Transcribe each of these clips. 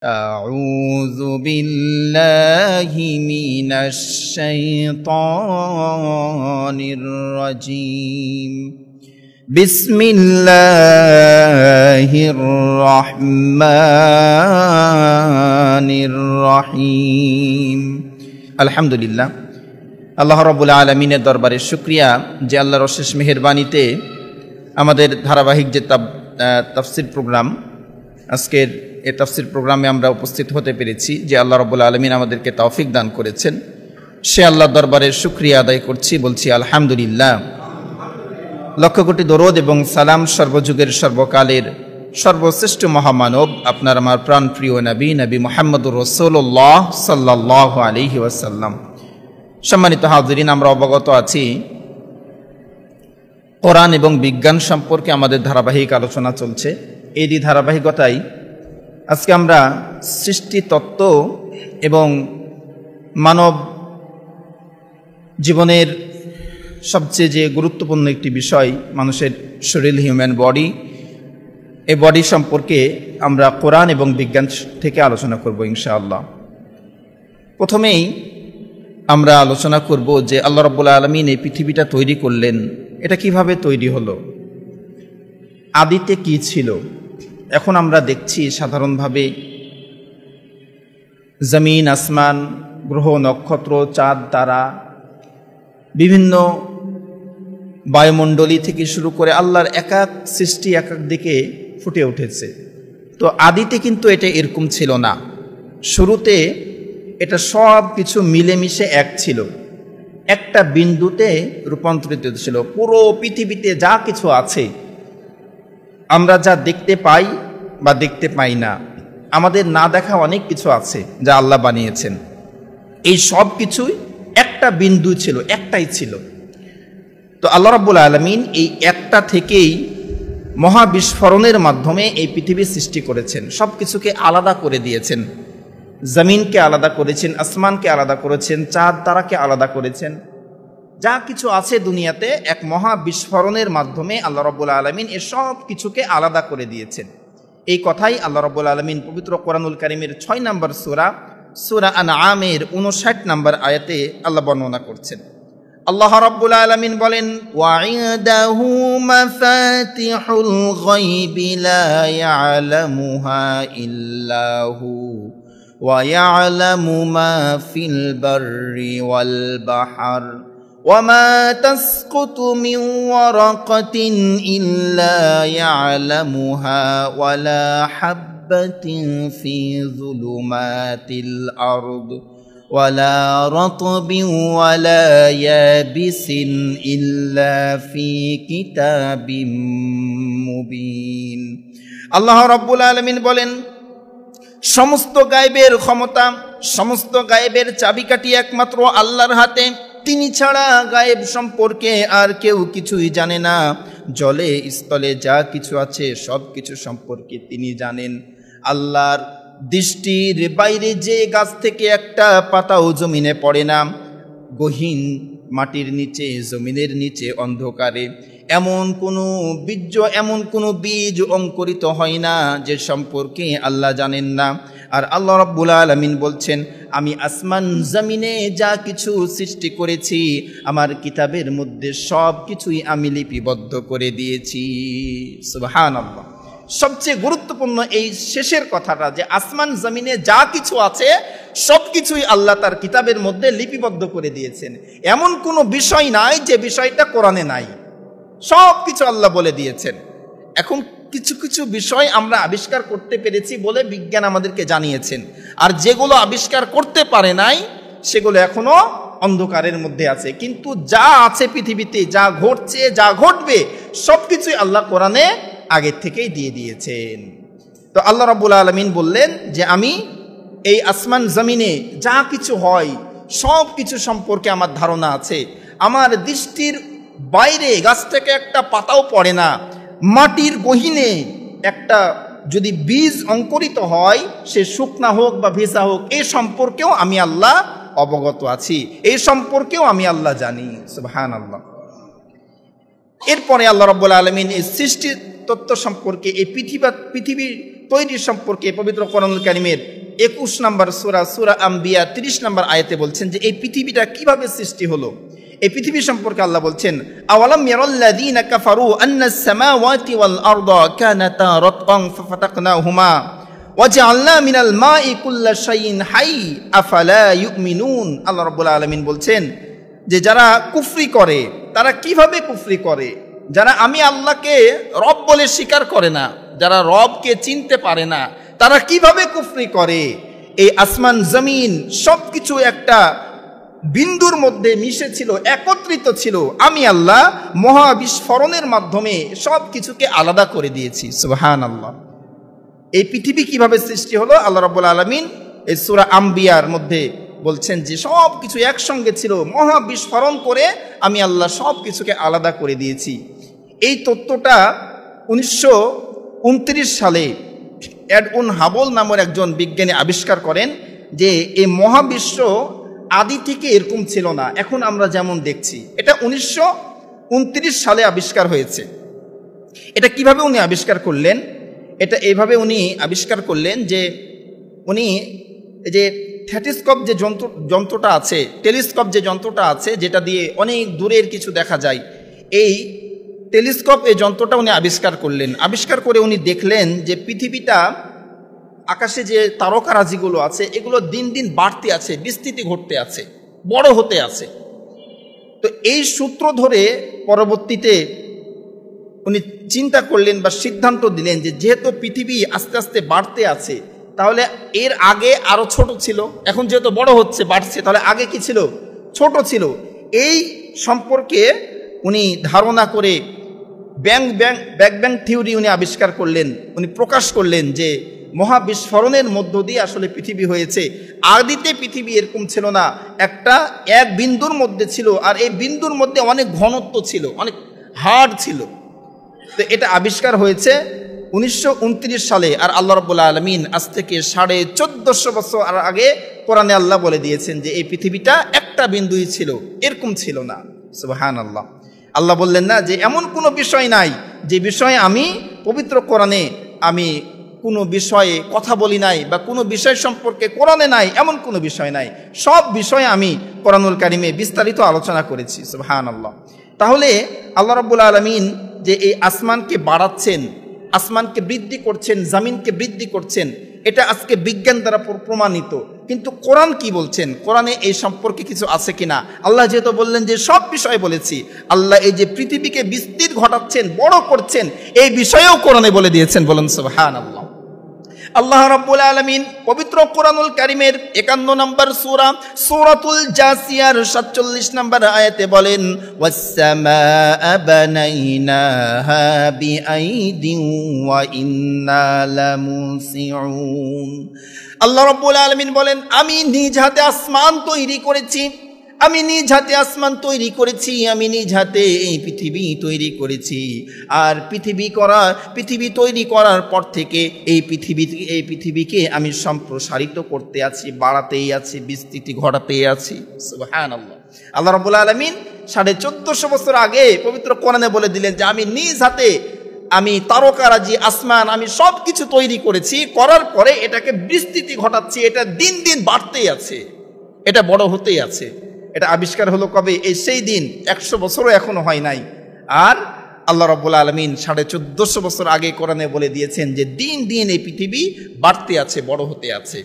أعوذ بالله من الشيطان الرجيم بسم الله الرحمن الرحيم الحمد لله আল্লাহ রাব্বুল আলামিনের দরবারে শুকরিয়া যে আল্লাহর অশেষ মেহেরবানিতে আমাদের ধারাবাহিক যে তাফসীর প্রোগ্রাম আজকের এই তাফসীর প্রোগ্রামে আমরা উপস্থিত হতে পেরেছি। যে আল্লাহ রাব্বুল আলামিন আমাদেরকে তৌফিক দান করেছেন, সে আল্লাহর দরবারে শুকরিয়া আদায় করছি, বলছি আলহামদুলিল্লাহ। লক্ষ কোটি দরুদ এবং সালাম সর্বযুগের সর্বকালের সর্বশ্রেষ্ঠ মহামানব আপনার আমার প্রাণপ্রিয় নবী মুহাম্মদুর রাসূলুল্লাহ সাল্লাল্লাহু আলাইহি ওয়াসাল্লাম। সম্মানিত হাজিরিন, আমরা অবগত আছি কোরআন এবং বিজ্ঞান সম্পর্কে আমাদের ধারাবাহিক আলোচনা চলছে। এই ধারাবাহিকতায় আজকে আমরা সৃষ্টি তত্ত্ব এবং মানব জীবনের সবচেয়ে যে গুরুত্বপূর্ণ একটি বিষয় মানুষের শরীর, হিউম্যান বডি, এই বডি সম্পর্কে আমরা কোরআন এবং বিজ্ঞান থেকে আলোচনা করব ইনশাআল্লাহ। প্রথমেই আমরা আলোচনা করব যে আল্লাহ রাব্বুল আলামিন এই পৃথিবীটা তৈরি করলেন, এটা কিভাবে তৈরি হলো, আদিতে কি ছিল। এখন আমরা দেখছি সাধারণভাবে জমিন, আসমান, গ্রহ, নক্ষত্র, চাঁদ, তারা, বিভিন্ন বায়ুমণ্ডলী থেকে শুরু করে আল্লাহর এক এক সৃষ্টি এক এক দিকে ফুটে উঠেছে। তো আদিতে কিন্তু এটা এরকম ছিল না। শুরুতে এটা সব কিছু মিলেমিশে এক ছিল, একটা বিন্দুতে রূপান্তরিত ছিল। পুরো পৃথিবীতে যা কিছু আছে, আমরা যা দেখতে পাই বা দেখতে পাই না, আমাদের না দেখা অনেক কিছু আছে যা আল্লাহ বানিয়েছেন। এই সব কিছুই একটা বিন্দু ছিল, একটাই ছিল। তো আল্লাহ রাব্বুল আলামিন এই একটা থেকেই মহাবিস্ফোরণের মাধ্যমে এই পৃথিবী সৃষ্টি করেছেন। সব কিছুকে আলাদা করে দিয়েছেন। জমিনকে আলাদা করেছেন, আসমানকে আলাদা করেছেন, চাঁদ তারাকে আলাদা করেছেন। যা কিছু আছে দুনিয়াতে এক মহা বিস্ফোরণের মাধ্যমে আল্লাহ রাব্বুল আলামিন এ সব কিছুকে আলাদা করে দিয়েছেন। এই কথাই আল্লাহ রাব্বুল আলামিন পবিত্র কোরআনুল কারীমের 6 নম্বর সূরা আনআমের 59 নম্বর আয়াতে আল্লাহ বর্ণনা করছেন। আল্লাহ রাব্বুল আলামিন বলেন, ওয়াইদাহু মাফাতিহুল গায়বি লা ইয়ালামুহা ইল্লাহু ওয়া ইয়ালামু মা ফিল বাররি ওয়াল বাহর وما تسقط من ورقة إلا يعلمها ولا حبة في ظلمات الأرض ولا رطب ولا يابس إلا في كتاب مبين। আল্লাহ রাব্বুল আলামিন বলেন, সমস্ত গায়েবের ক্ষমতা, সমস্ত গায়েবের চাবিকাঠি একমাত্র আল্লাহর হাতে। তিনি ছাড়া গায়েব সম্পর্কে আর কেউ কিছুই জানে না। জলে স্থলে যা কিছু আছে সব কিছু সম্পর্কে তিনি জানেন। আল্লাহর দৃষ্টির বাইরে যে গাছ থেকে একটা পাতাও জমিনে পড়ে না, গহীন মাটির নিচে, জমিনের নিচে অন্ধকারে এমন কোনো বীজ অঙ্কুরিত হয় না যে সম্পর্কে আল্লাহ জানেন না। আর আল্লাহ রাব্বুল আলামিন বলছেন, আমি আসমান জমিনে যা কিছু সৃষ্টি করেছি আমার কিতাবের মধ্যে সব কিছুই আমি লিপিবদ্ধ করে দিয়েছি। সুবহানাল্লাহ। সবচেয়ে গুরুত্বপূর্ণ এই শেষের কথাটা, যে আসমান জমিনে যা কিছু আছে সব কিছুই আল্লাহ তার কিতাবের মধ্যে লিপিবদ্ধ করে দিয়েছেন। এমন কোনো বিষয় নাই যে বিষয়টা কোরআনে নাই, সব কিছু আল্লাহ বলে দিয়েছেন। এখন কিছু কিছু বিষয় আমরা আবিষ্কার করতে পেরেছি বলে বিজ্ঞান আমাদেরকে জানিয়েছেন, আর যেগুলো আবিষ্কার করতে পারে নাই সেগুলো এখনো অন্ধকারের মধ্যে আছে। কিন্তু যা আছে পৃথিবীতে, যা ঘটছে, যা ঘটবে, সব কিছুই আল্লাহ কোরআনে আগে থেকেই দিয়ে দিয়েছেন। তো আল্লাহ রাব্বুল আলামিন বললেন যে আমি এই আসমান জমিনে যা কিছু হয় সব কিছু সম্পর্কে আমার ধারণা আছে। আমার দৃষ্টির বাইরে গাছ থেকে একটা পাতাও পড়ে না। মাটির গহীনে একটা যদি বীজ অঙ্কুরিত হয়, সে শুকনা হোক বা ভেজা হোক, এই সম্পর্কেও আমি আল্লাহ অবগত আছি, এই সম্পর্কেও আমি আল্লাহ জানি। সুবহানাল্লাহ। এরপরে আল্লাহ রাব্বুল আলামিন এই সৃষ্টি তত্ত্ব সম্পর্কে, এই পৃথিবীর তৈরি সম্পর্কে পবিত্র কোরআনুল কারীমের 21 নম্বর সূরা আম্বিয়া 30 নম্বর আয়াতে বলছেন যে এই পৃথিবীটা কিভাবে সৃষ্টি হলো। এই পৃথিবী সম্পর্কে আল্লাহ বলছেন, আওয়ালাম ইয়ারাল্লাযীনা কাফারু আন্নাস সামাওয়াতি ওয়াল আরদা কানাতা রাতকান ফাফাতাকনাহুমা ওয়াজআলনা মিনাল মাই কুল্লা শাইইন হাই আফালা ইউমিনুন। আল্লাহ রাব্বুল আলামিন বলছেন যে যারা কুফরি করে তারা কিভাবে কুফরি করে, যারা আমি আল্লাহকে রব বলে স্বীকার করে না, যারা রবকে চিনতে পারে না, তারা কিভাবে কুফরি করে। এই আসমান জমিন সবকিছু একটা বিন্দুর মধ্যে মিশে ছিল, একত্রিত ছিল। আমি আল্লাহ মহাবিস্ফোরণের মাধ্যমে সব কিছুকে আলাদা করে দিয়েছি। সুবহানাল্লাহ। এই পৃথিবী কিভাবে সৃষ্টি হলো, আল্লাহ রাব্বুল আলামিন এই সূরা আম্বিয়ার মধ্যে বলছেন যে সব কিছু একসঙ্গে ছিল, মহাবিস্ফোরণ করে আমি আল্লাহ সব কিছুকে আলাদা করে দিয়েছি। এই তত্ত্বটা 1929 সালে এডউইন হাবল নামের একজন বিজ্ঞানী আবিষ্কার করেন যে এই মহাবিশ্ব আদি থেকে এরকম ছিল না, এখন আমরা যেমন দেখছি। এটা 1929 সালে আবিষ্কার হয়েছে। এটা কিভাবে উনি আবিষ্কার করলেন? এটা এইভাবে উনি আবিষ্কার করলেন যে উনি যে থ্যাটিস্কোপ যে যন্ত্রটা আছে, টেলিস্কোপ যে যন্ত্রটা আছে, যেটা দিয়ে অনেক দূরের কিছু দেখা যায়, এই টেলিস্কোপ এই যন্ত্রটা উনি আবিষ্কার করলেন। আবিষ্কার করে উনি দেখলেন যে পৃথিবীটা, আকাশে যে তারকারাজিগুলো আছে এগুলো দিন দিন বাড়তে আছে, বিস্তৃতি ঘটতে আছে, বড় হতে আছে। তো এই সূত্র ধরে পরবর্তীতে উনি চিন্তা করলেন বা সিদ্ধান্ত দিলেন যে যেহেতু পৃথিবী আস্তে আস্তে বাড়তে আছে, তাহলে এর আগে আরো ছোট ছিল, এখন যেহেতু বড় হচ্ছে, বাড়ছে, তাহলে আগে কি ছিল? ছোট ছিল। এই সম্পর্কে উনি ধারণা করে বিগ ব্যাং থিওরি উনি আবিষ্কার করলেন। উনি প্রকাশ করলেন যে মহাবিস্ফোরণের মধ্য দিয়ে আসলে পৃথিবী হয়েছে। আদিতে পৃথিবী এরকম ছিল না, এক বিন্দুর মধ্যে ছিল, আর এই বিন্দুর মধ্যে অনেক ঘনত্ব ছিল, অনেক হার্ড ছিল। তো এটা আবিষ্কার হয়েছে 1929 সালে। আর আল্লাহ রাব্বুল আলামিন আজ থেকে 1450 বছর আগে কোরআনে আল্লাহ বলে দিয়েছেন যে এই পৃথিবীটা একটা বিন্দুই ছিল, এরকম ছিল না। সুবহানাল্লাহ। আল্লাহ বললেন না যে এমন কোনো বিষয় নাই যে বিষয়ে আমি পবিত্র কোরআনে আমি কোনো বিষয়ে কথা বলি নাই বা কোনো বিষয় সম্পর্কে কোরআনে নাই, এমন কোনো বিষয় নাই। সব বিষয়ে আমি কোরআনুল কারীমে বিস্তারিত আলোচনা করেছি। সুবহানাল্লাহ। তাহলে আল্লাহ রাব্বুল আলামিন যে এই আসমানকে বাড়াচ্ছেন, আসমানকে বৃদ্ধি করছেন, জমিনকে বৃদ্ধি করছেন, এটা আজকে বিজ্ঞান দ্বারা প্রমাণিত। কিন্তু কোরআন কি বলছেন? কোরআনে এই সম্পর্কে কিছু আছে কিনা? আল্লাহ যেহেতু বললেন যে সব বিষয় বলেছি, আল্লাহ এই যে পৃথিবীকে বিস্তৃত ঘটাচ্ছেন, বড় করছেন, এই বিষয়েও কোরআনে বলে দিয়েছেন। বলেন সুবহানাল্লাহ। আল্লাহ রাব্বুল আলামিন পবিত্র কোরআনুল কারীমের 51 নম্বর সূরাতুল জাসিয়ার 47 নম্বর আয়াতে বলেন, ওয়াস-সামাআ বানাইনাহা বিআইদিন ওয়া ইন্না লামুসিউন। আল্লাহ রাব্বুল আলামিন বলেন, আমি নিজ হাতে আসমান তৈরি করেছি, আমি নিজ হাতে আসমান তৈরি করেছি, আমি নিজ হাতে এই পৃথিবী তৈরি করেছি। আর পৃথিবী তৈরি করার পর থেকে এই পৃথিবীকে আমি সম্প্রসারিত করতে আছি, বাড়াতেই আছি, বিস্তৃতি ঘটাতেই আছি। সুবহানাল্লাহ। আল্লাহ রাব্বুল আলামিন 1450 বছর আগে পবিত্র কোরআনে বলে দিলেন যে আমি নিজ হাতে, আমি তারকারাজি, আসমান, আমি সব কিছু তৈরি করেছি, করার পরে এটাকে বিস্তৃতি ঘটাচ্ছি, এটা দিন দিন বাড়তেই আছে, এটা বড় হতেই আছে। এটা আবিষ্কার হলো কবে? এই সেই দিন, 100 বছরও এখনো হয় নাই। আর আল্লাহ রাব্বুল আলামিন 1450 বছর আগে কোরআনে বলে দিয়েছেন যে দিন দিন এই পৃথিবী বাড়তে আছে, বড় হতে আছে।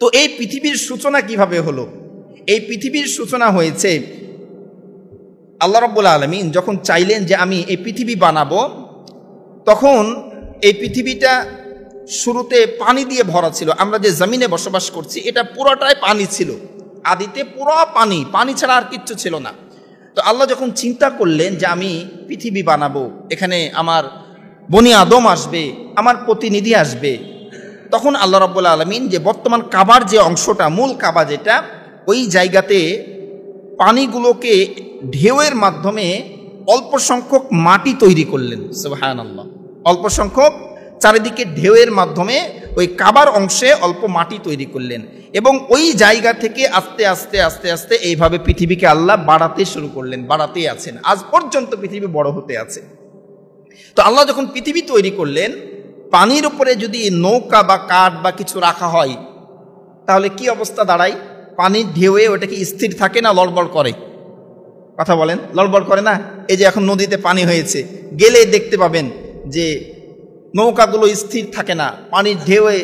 তো এই পৃথিবীর সূচনা কিভাবে হলো? এই পৃথিবীর সূচনা হয়েছে আল্লাহ রাব্বুল আলামিন যখন চাইলেন যে আমি এই পৃথিবী বানাবো, তখন এই পৃথিবীটা শুরুতে পানি দিয়ে ভরা ছিল। আমরা যে জমিনে বসবাস করছি এটা পুরোটাই পানি ছিল, আদিতে পুরো পানি ছাড়া আর কিচ্ছু ছিল না। তো আল্লাহ যখন চিন্তা করলেন যে আমি পৃথিবী বানাবো, এখানে আমার বনি আদম আসবে, আমার প্রতিনিধি আসবে, তখন আল্লাহ রাব্বুল আলামিন যে বর্তমান কাবার যে অংশটা, মূল কাবা যেটা, ওই জায়গাতে পানিগুলোকে ঢেউয়ের মাধ্যমে অল্প সংখ্যক মাটি তৈরি করলেন। সুবহানাল্লাহ। অল্প সংখ্যক চারিদিকে ঢেউয়ের মাধ্যমে ওই কাবার অংশে অল্প মাটি তৈরি করলেন, এবং ওই জায়গা থেকে আস্তে আস্তে আস্তে আস্তে এইভাবে পৃথিবীকে আল্লাহ বাড়াতে শুরু করলেন, বাড়াতেই আছেন, আজ পর্যন্ত পৃথিবী বড় হতে আছে। তো আল্লাহ যখন পৃথিবী তৈরি করলেন, পানির উপরে যদি নৌকা বা কাঠ বা কিছু রাখা হয় তাহলে কি অবস্থা দাঁড়ায়? পানির ঢেউয়ে ওটা কি স্থির থাকে না লড়বড় করে? কথা বলেন, লড়বড় করে না? এই যে এখন নদীতে পানি হয়েছে, গেলে দেখতে পাবেন যে নৌকাগুলো স্থির থাকে না, পানির ঢেউয়ে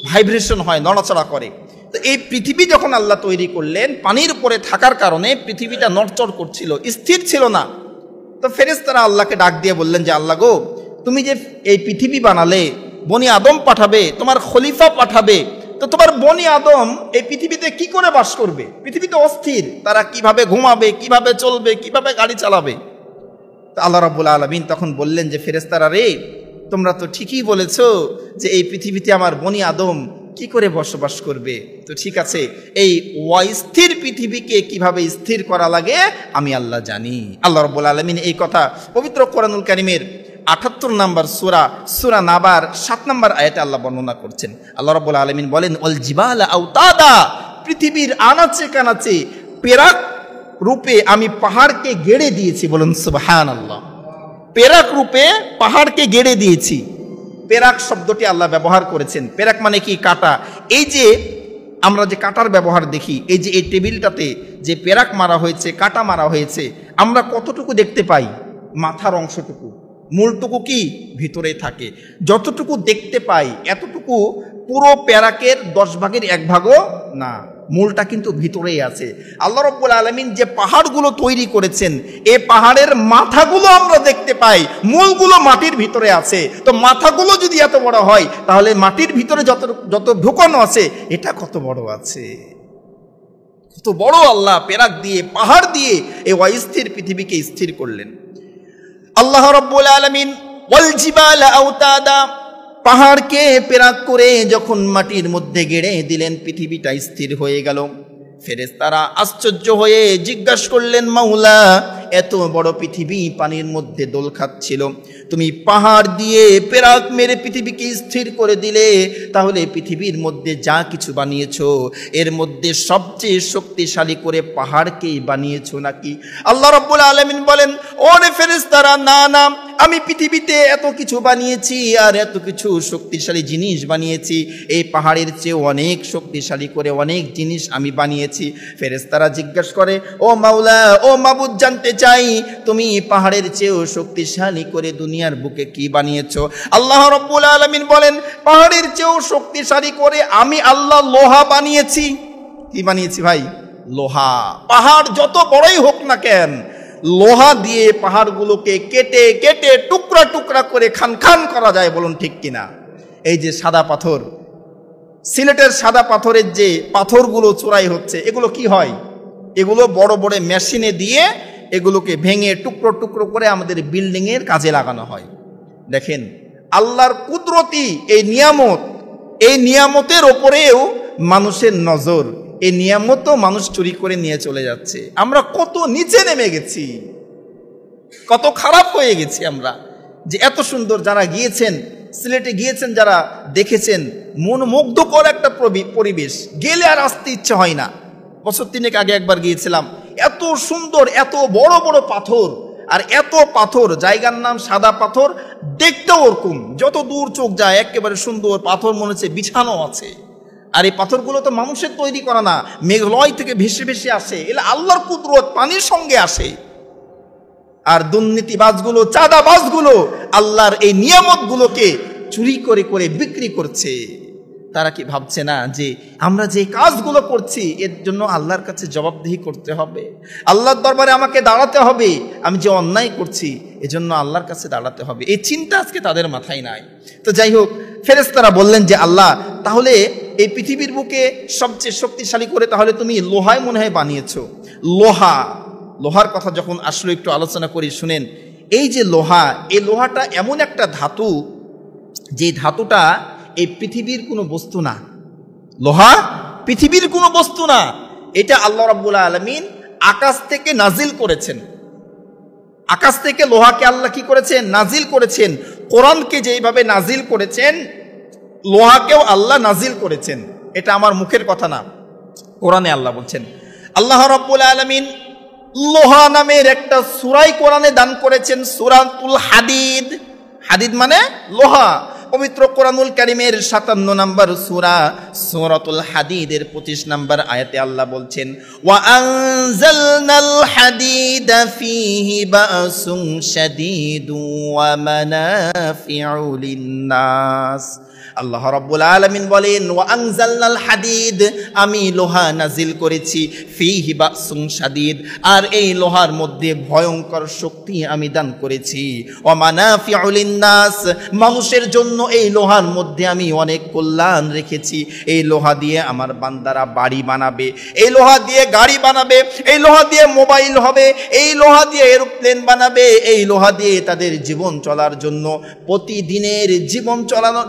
ভাইব্রেশন হয়, নড়াচড়া করে। তো এই পৃথিবী যখন আল্লাহ তৈরি করলেন, পানির উপরে থাকার কারণে পৃথিবীটা নড়চড় করছিল, স্থির ছিল না। তো ফেরেশতারা আল্লাহকে ডাক দিয়ে বললেন যে আল্লাহ গো, তুমি যে এই পৃথিবী বানালে, বনি আদম পাঠাবে, তোমার খলিফা পাঠাবে, তো তোমার বনি আদম এই পৃথিবীতে কি করে বাস করবে? পৃথিবীতে অস্থির, তারা কিভাবে ঘুমাবে, কিভাবে চলবে, কিভাবে গাড়ি চালাবে? তো আল্লাহ রাব্বুল আলামিন তখন বললেন যে ফেরেশতারা রে, তোমরা তো ঠিকই বলেছো যে এই পৃথিবীতে আমার বনি আদম কি করে বসবাস করবে। তো ঠিক আছে, এই অস্থির পৃথিবীকে কিভাবে স্থির করা লাগে আমি আল্লাহ জানি। আল্লাহ রাব্বুল আলামিন এই কথা পবিত্র কোরআনুল কারীমের ৭৮ নম্বর সূরা নাবার ৭ নম্বর আয়াতে আল্লাহ বর্ণনা করছেন। আল্লাহ রাব্বুল আলামিন বলেন, ওয়াল জিবালা আওতাদা, পৃথিবীর আনাচে কানাচে পেরাক রূপে আমি পাহাড়কে গেড়ে দিয়েছি। বলুন সুবহানাল্লাহ। পেরাক রূপে পাহাড়কে গেড়ে দিয়েছি। পেরাক শব্দটি আল্লাহ ব্যবহার করেছেন। পেরাক মানে কি? কাটা। এই যে আমরা যে কাটার ব্যবহার দেখি, এই যে এই টেবিলটাতে যে পেরাক মারা হয়েছে, কাটা মারা হয়েছে, আমরা কতটুকু দেখতে পাই? মাথার অংশটুকু, মূলটুকু কি ভিতরে থাকে। যতটুকু দেখতে পাই এতটুকু পুরো পেরাকের 10 ভাগের 1 ভাগও না, মূলটা কিন্তু ভিতরেই আছে। আল্লাহ রাব্বুল আলামিন যে পাহাড়গুলো তৈরি করেছেন, এই পাহাড়ের মাথাগুলো আমরা দেখতে পাই, মূলগুলো মাটির ভিতরে আছে। তো মাথাগুলো যদি এত বড় হয়, তাহলে মাটির ভিতরে যত ঢোকানো আছে এটা কত বড় আছে, কত বড় আল্লাহ পেরাক দিয়ে, পাহাড় দিয়ে এই অস্থির পৃথিবীকে স্থির করলেন। আল্লাহ রাব্বুল আলামিন ওয়াল জিবালা আওতাদা, পাহাড়কে পেরাক করে যখন মাটির মধ্যে গেড়ে দিলেন, পৃথিবীটা স্থির হয়ে গেল। ফেরেশতারা আশ্চর্য হয়ে জিজ্ঞাসা করলেন, মাওলা, এত বড় পৃথিবী পানির মধ্যে দোল খাচ্ছিল, তুমি পাহাড় দিয়ে পেরাক মেরে পৃথিবীকে স্থির করে দিলে, তাহলে পৃথিবীর মধ্যে যা কিছু বানিয়েছো এর মধ্যে সবচেয়ে শক্তিশালী করে পাহাড়কেই বানিয়েছো নাকি? আল্লাহ রাব্বুল আলামিন বলেন, ওরে ফেরেশতারা, না না, আমি পৃথিবীতে এত কিছু বানিয়েছি আর এত কিছু শক্তিশালী জিনিস বানিয়েছি, এই পাহাড়ের চেয়ে অনেক শক্তিশালী করে অনেক জিনিস আমি বানিয়েছি। ফেরেশতারা জিজ্ঞাসা করে, ও মাওলা, ও মাবুদ, জানতে চাই তুমি পাহাড়ের চেয়েও শক্তিশালী করে দুনিয়ার বুকে কি বানিয়েছো? আল্লাহ রাব্বুল আলামিন বলেন, পাহাড়ের চেয়েও শক্তিশালী করে আমি আল্লাহ লোহা বানিয়েছি। কি বানিয়েছি ভাই? লোহা। পাহাড় যত বড়ই হোক না কেন, লোহা দিয়ে পাহাড়গুলোকে কেটে কেটে টুকরা টুকরা করে খান খান করা যায়। বলুন ঠিক কিনা? এই যে সাদা পাথর, সিলেটের সাদা পাথরের যে পাথরগুলো চোরাই হচ্ছে, এগুলো কি হয়? এগুলো বড় বড় মেশিনে দিয়ে এগুলোকে ভেঙে টুকরো টুকরো করে আমাদের বিল্ডিংয়ের কাজে লাগানো হয়। দেখেন আল্লাহর কুদরতি এই নিয়ামত, এই নিয়ামতের ওপরেও মানুষের নজর। এই নিয়ামতও মানুষ চুরি করে নিয়ে চলে যাচ্ছে। আমরা কত নিচে নেমে গেছি, কত খারাপ হয়ে গেছি আমরা, যে এত সুন্দর যারা গিয়েছেন, সিলেটে গিয়েছেন যারা, দেখেছেন মনোমুগ্ধকর একটা পরিবেশ, গেলে আর আসতে ইচ্ছে হয় না। বছর 3 আগে একবার গিয়েছিলাম, এত সুন্দর, এত বড় বড় পাথর, আর এত পাথর, জায়গার নাম সাদা পাথর, দেখতেও ওরকম, যত দূর চোখ যায় একেবারে সুন্দর পাথর, মনে হচ্ছে বিছানো আছে। আর এই পাথরগুলো তো মানুষের তৈরি করা না, মেঘলয় থেকে ভেসে ভেসে আসে, এলা আল্লাহর কুদরত পানির সঙ্গে আসে। আর দুর্নীতিবাজগুলো, চাঁদাবাজগুলো আল্লাহর এই নিয়ামতগুলোকে চুরি করে করে বিক্রি করছে। তারা কি ভাবছে না যে আমরা যে কাজগুলো করছি এর জন্য আল্লাহর কাছে জবাবদিহি করতে হবে, আল্লাহর দরবারে আমাকে দাঁড়াতে হবে, আমি যে অন্যায় করছি এজন্য আল্লাহর কাছে দাঁড়াতে হবে, এই চিন্তা আজকে তাদের মাথায় নাই। তো যাই হোক, ফেরেশতারা বললেন যে আল্লাহ, তাহলে এই পৃথিবীর বুকে সবচেয়ে শক্তিশালী করে তাহলে তুমি লোহায় মনে হয় বানিয়েছো। লোহা, লোহার কথা যখন আসলে একটু আলোচনা করি শুনেন। এই যে লোহা, এই লোহাটা এমন একটা ধাতু, যে ধাতুটা এই পৃথিবীর কোনো বস্তু না। লোহা পৃথিবীর কোনো বস্তু না, এটা আল্লাহ রাব্বুল আলামিন আকাশ থেকে নাজিল করেছেন। আকাশ থেকে লোহাকে আল্লাহ কি করেছেন? নাজিল করেছেন। কোরআনকে যেইভাবে নাজিল করেছেন, লোহাকেও আল্লাহ নাজিল করেছেন। এটা আমার মুখের কথা না, কোরআনে আল্লাহ বলছেন। আল্লাহ রাব্বুল আলামিন লোহা নামের একটা সূরাই কোরআনে দান করেছেন, সূরাতুল হাদিদ। হাদিদ মানে লোহা। পবিত্র কোরআনুল কারীমের 57 নম্বর সূরা সূরাতুল হাদীদের 25 নম্বর আয়াতে আল্লাহ বলছেন, ওয়া আনজালনাল হাদীদা ফীহি বা'সুন শাদীদুন ওয়া মানাফি'ু লিন-নাস। আল্লাহ রাব্বুল আলামিন বলেন, ওয়া আনজালনাল হাদীদ, আমি লোহা নাজিল করেছি, ফীহি বা'সুন শাদীদ, আর এই লোহার মধ্যে ভয়ঙ্কর শক্তি আমি দান করেছি, ওয়া মানাফি'ু লিন-নাস, মানুষের জন্য এই লোহার মধ্যে আমি অনেক কল্যাণ রেখেছি। এই লোহা দিয়ে আমার বান্দারা বাড়ি বানাবে, এই লোহা দিয়ে গাড়ি বানাবে, এই লোহা দিয়ে মোবাইল হবে, এই লোহা দিয়ে এরোপ্লেন বানাবে, এই লোহা দিয়ে তাদের জীবন চলার জন্য, প্রতিদিনের জীবন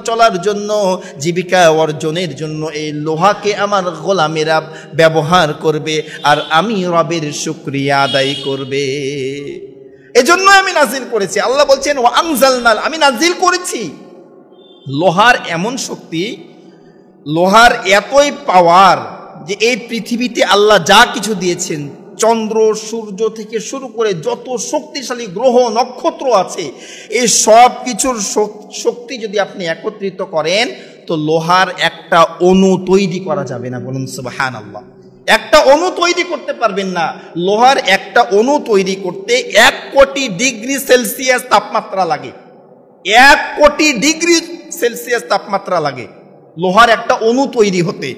চলার জন্য, জীবিকা অর্জনের জন্য এই লোহাকে আমার গোলামেরা ব্যবহার করবে, আর আমি রবের শুকরিয়া আদায় করবে। এজন্য আমি নাজিল করেছি। আল্লাহ বলছেন, ওয়া আনজালনাল, আমি নাজিল করেছি। লোহার এমন শক্তি, লোহার এতই পাওয়ার যে এই পৃথিবীতে আল্লাহ যা কিছু দিয়েছেন, চন্দ্র সূর্য থেকে শুরু করে যত শক্তিশালী গ্রহ নক্ষত্র আছে, এই সব কিছুর শক্তি যদি আপনি একত্রিত করেন তো লোহার একটা অণু তৈরি করা যাবে না। বলুন সুবহানাল্লাহ। একটা অণু তৈরি করতে পারবেন না। লোহার একটা অণু তৈরি করতে 1 কোটি ডিগ্রি সেলসিয়াস তাপমাত্রা লাগে। 1 কোটি ডিগ্রি সেলসিয়াস তাপমাত্রা লাগে লোহার একটা অণু তৈরি হতে।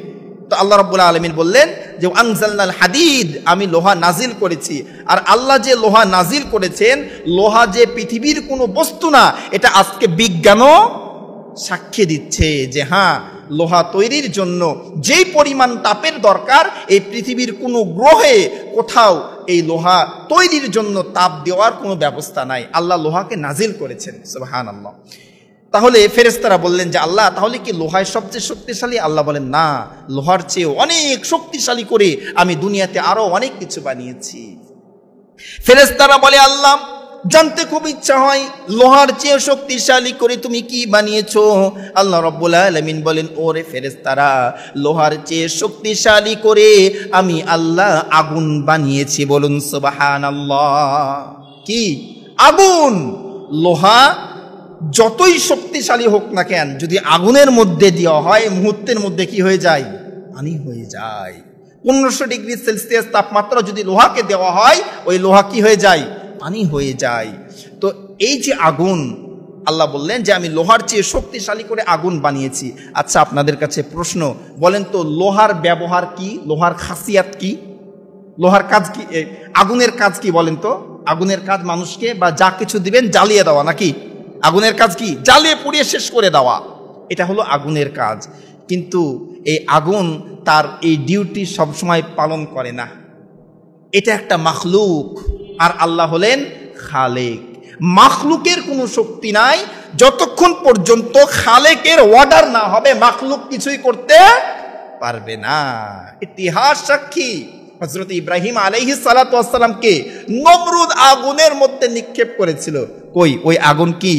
তো আল্লাহ রাব্বুল আলামিন বললেন যে আনজালনাল হাদিদ, আমি লোহা নাজিল করেছি। আর আল্লাহ যে লোহা নাজিল করেছেন, লোহা যে পৃথিবীর কোনো বস্তু না, এটা আজকে বিজ্ঞানও সাক্ষী দিচ্ছে যে হ্যাঁ, লোহা তৈরির জন্য যেই পরিমাণ তাপের দরকার, এই পৃথিবীর কোনো গ্রহে কোথাও এই লোহা তৈরির জন্য তাপ দেওয়ার কোনো ব্যবস্থা নাই। আল্লাহ লোহাকে নাজিল করেছেন। সুবহানাল্লাহ। তাহলে ফেরেশতারা বললেন যে আল্লাহ, তাহলে কি লোহায় সবচেয়ে শক্তিশালী? আল্লাহ বলেন, না, লোহার চেয়ে অনেক শক্তিশালী করে আমি দুনিয়াতে আরো অনেক কিছু বানিয়েছি। ফেরেশতারা বলে, আল্লাহ, জানতে খুব ইচ্ছা হয় লোহার চেয়ে শক্তিশালী করে তুমি কি বানিয়েছো? আল্লাহ রাব্বুল আলামিন বলেন, ওরে ফেরেশতারা, লোহার চেয়ে শক্তিশালী করে আমি আল্লাহ আগুন বানিয়েছি। বলুন সুবহানাল্লাহ। কি আগুন? লোহা যতই শক্তিশালী হোক না কেন, যদি আগুনের মধ্যে দেওয়া হয়, মুহূর্তের মধ্যে কি হয়ে যায়? পানি হয়ে যায়। 1500 ডিগ্রি সেলসিয়াস তাপমাত্রা যদি লোহাকে দেওয়া হয়, ওই লোহা কি হয়ে যায়? পানি হয়ে যায়। তো এই যে আগুন, আল্লাহ বললেন যে আমি লোহার চেয়ে শক্তিশালী করে আগুন বানিয়েছি। আচ্ছা, আপনাদের কাছে প্রশ্ন, বলেন তো লোহার ব্যবহার কি? লোহার খাসিয়াত কি? লোহার কাজ কি? আগুনের কাজ কি বলেন তো? আগুনের কাজ মানুষকে বা যা কিছু দিবেন জ্বালিয়ে দেওয়া, নাকি? আগুনের কাজ কি? জ্বালিয়ে পুড়িয়ে শেষ করে দেওয়া। এটা হলো আগুনের কাজ। কিন্তু এই আগুন তার এই ডিউটি সবসময় পালন করে না। এটা একটা মাখলুক, আর আল্লাহ হলেন খালেক। মাখলুকের কোনো শক্তি নাই, যতক্ষণ পর্যন্ত খালেকের অর্ডার না হবে মাখলুক কিছুই করতে পারবে না। ইতিহাস সাক্ষী, হযরত ইব্রাহিম আলাইহিস সালাতু ওয়াস সালামকে নমরুদ আগুনের মধ্যে নিক্ষেপ করেছিল। কই ওই আগুন কি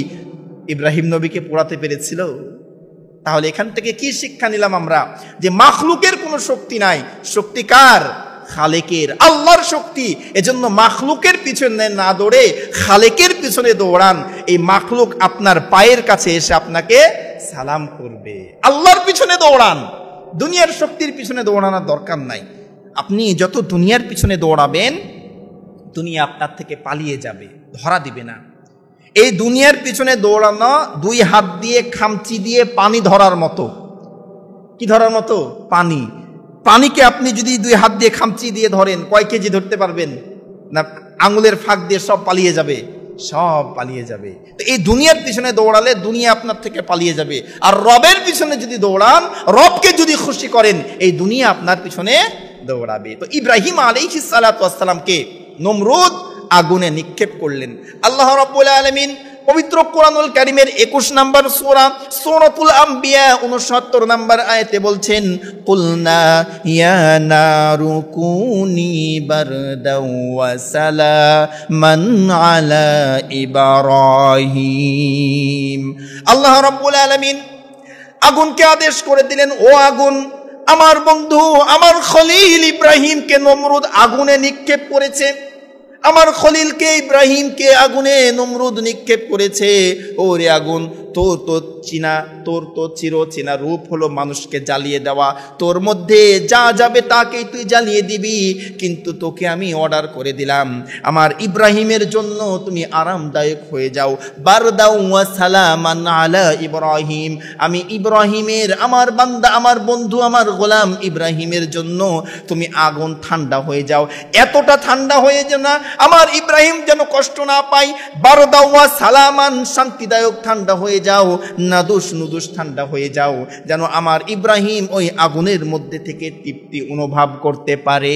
ইব্রাহিম নবীকে পোড়াতে পেরেছিল? তাহলে এখান থেকে কি শিক্ষা নিলাম আমরা? যে মাখলুকের কোনো শক্তি নাই, শক্তি কার? খালেকের, আল্লাহর শক্তি। এজন্য মাখলুকের পিছনে না দৌড়ে খালেকের পিছনে দৌড়ান। এই মাখলুক আপনার পায়ের কাছে এসে আপনাকে সালাম করবে। আল্লাহর পিছনে দৌড়ান, দুনিয়ার শক্তির পিছনে দৌড়ানোর দরকার নাই। আপনি যত দুনিয়ার পিছনে দৌড়াবেন, দুনিয়া আপনার থেকে পালিয়ে যাবে, ধরা দিবে না। এই দুনিয়ার পিছনে দৌড়ানো 2 হাত দিয়ে খামচি দিয়ে পানি ধরার মতো। কি ধরার মতো? পানি। পানিকে আপনি যদি 2 হাত দিয়ে খামচি দিয়ে ধরেন, কয় কেজি ধরতে পারবেন? না, আঙুলের ফাঁক দিয়ে সব পালিয়ে যাবে, সব পালিয়ে যাবে। তো এই দুনিয়ার পিছনে দৌড়ালে দুনিয়া আপনার থেকে পালিয়ে যাবে। আর রবের পিছনে যদি দৌড়ান, রবকে যদি খুশি করেন, এই দুনিয়া আপনার পিছনে দৌড়াবে। তো ইব্রাহিম আলাইহিস সালাতু ওয়াস সালামকে নমরুদ আগুনে নিক্ষেপ করলেন। আল্লাহ রাব্বুল আলামিন পবিত্র কোরআনুল কারীমের 21 নম্বর সূরা সূরাতুল আম্বিয়া 69 নম্বর আয়াতে বলছেন, কুলনা ইয়া নারু কুনি বারদাও ওয়া সালামান আলা ইব্রাহিম। আল্লাহ রাব্বুল আলামিন আগুনকে আদেশ করে দিলেন, ও আগুন, আমার বন্ধু, আমার খলিল ইব্রাহিমকে নমরুদ আগুনে নিক্ষেপ করেছে। আমার খলিলকে ইব্রাহিমকে আগুনে নমরুদ নিক্ষেপ করেছে। ওরে আগুন, তোর তো চিরচেনা রূপ হলো মানুষকে জ্বালিয়ে দেওয়া, তোর মধ্যে যা যাবে তাকেই তুই জ্বালিয়ে দিবি, কিন্তু তোকে আমি অর্ডার করে দিলাম আমার ইব্রাহিমের জন্য তুমি আরামদায়ক হয়ে যাও। বারদাউ ওয়া সালামান আলা ইব্রাহিম, আমি ইব্রাহিমের, আমার বান্দা, আমার বন্ধু, আমার গোলাম ইব্রাহিমের জন্য তুমি আগুন ঠান্ডা হয়ে যাও। এতটা ঠান্ডা হয়ে যেন না আমার ইব্রাহিম যেন কষ্ট না পাই। বারদাউ ওয়া সালামান, শান্তিদায়ক ঠান্ডা হয়ে যাও, নাদুস নুদুস ঠান্ডা হয়ে যাও, যেন আমার ইব্রাহিম ওই আগুনের মধ্যে থেকে তৃপ্তি অনুভব করতে পারে।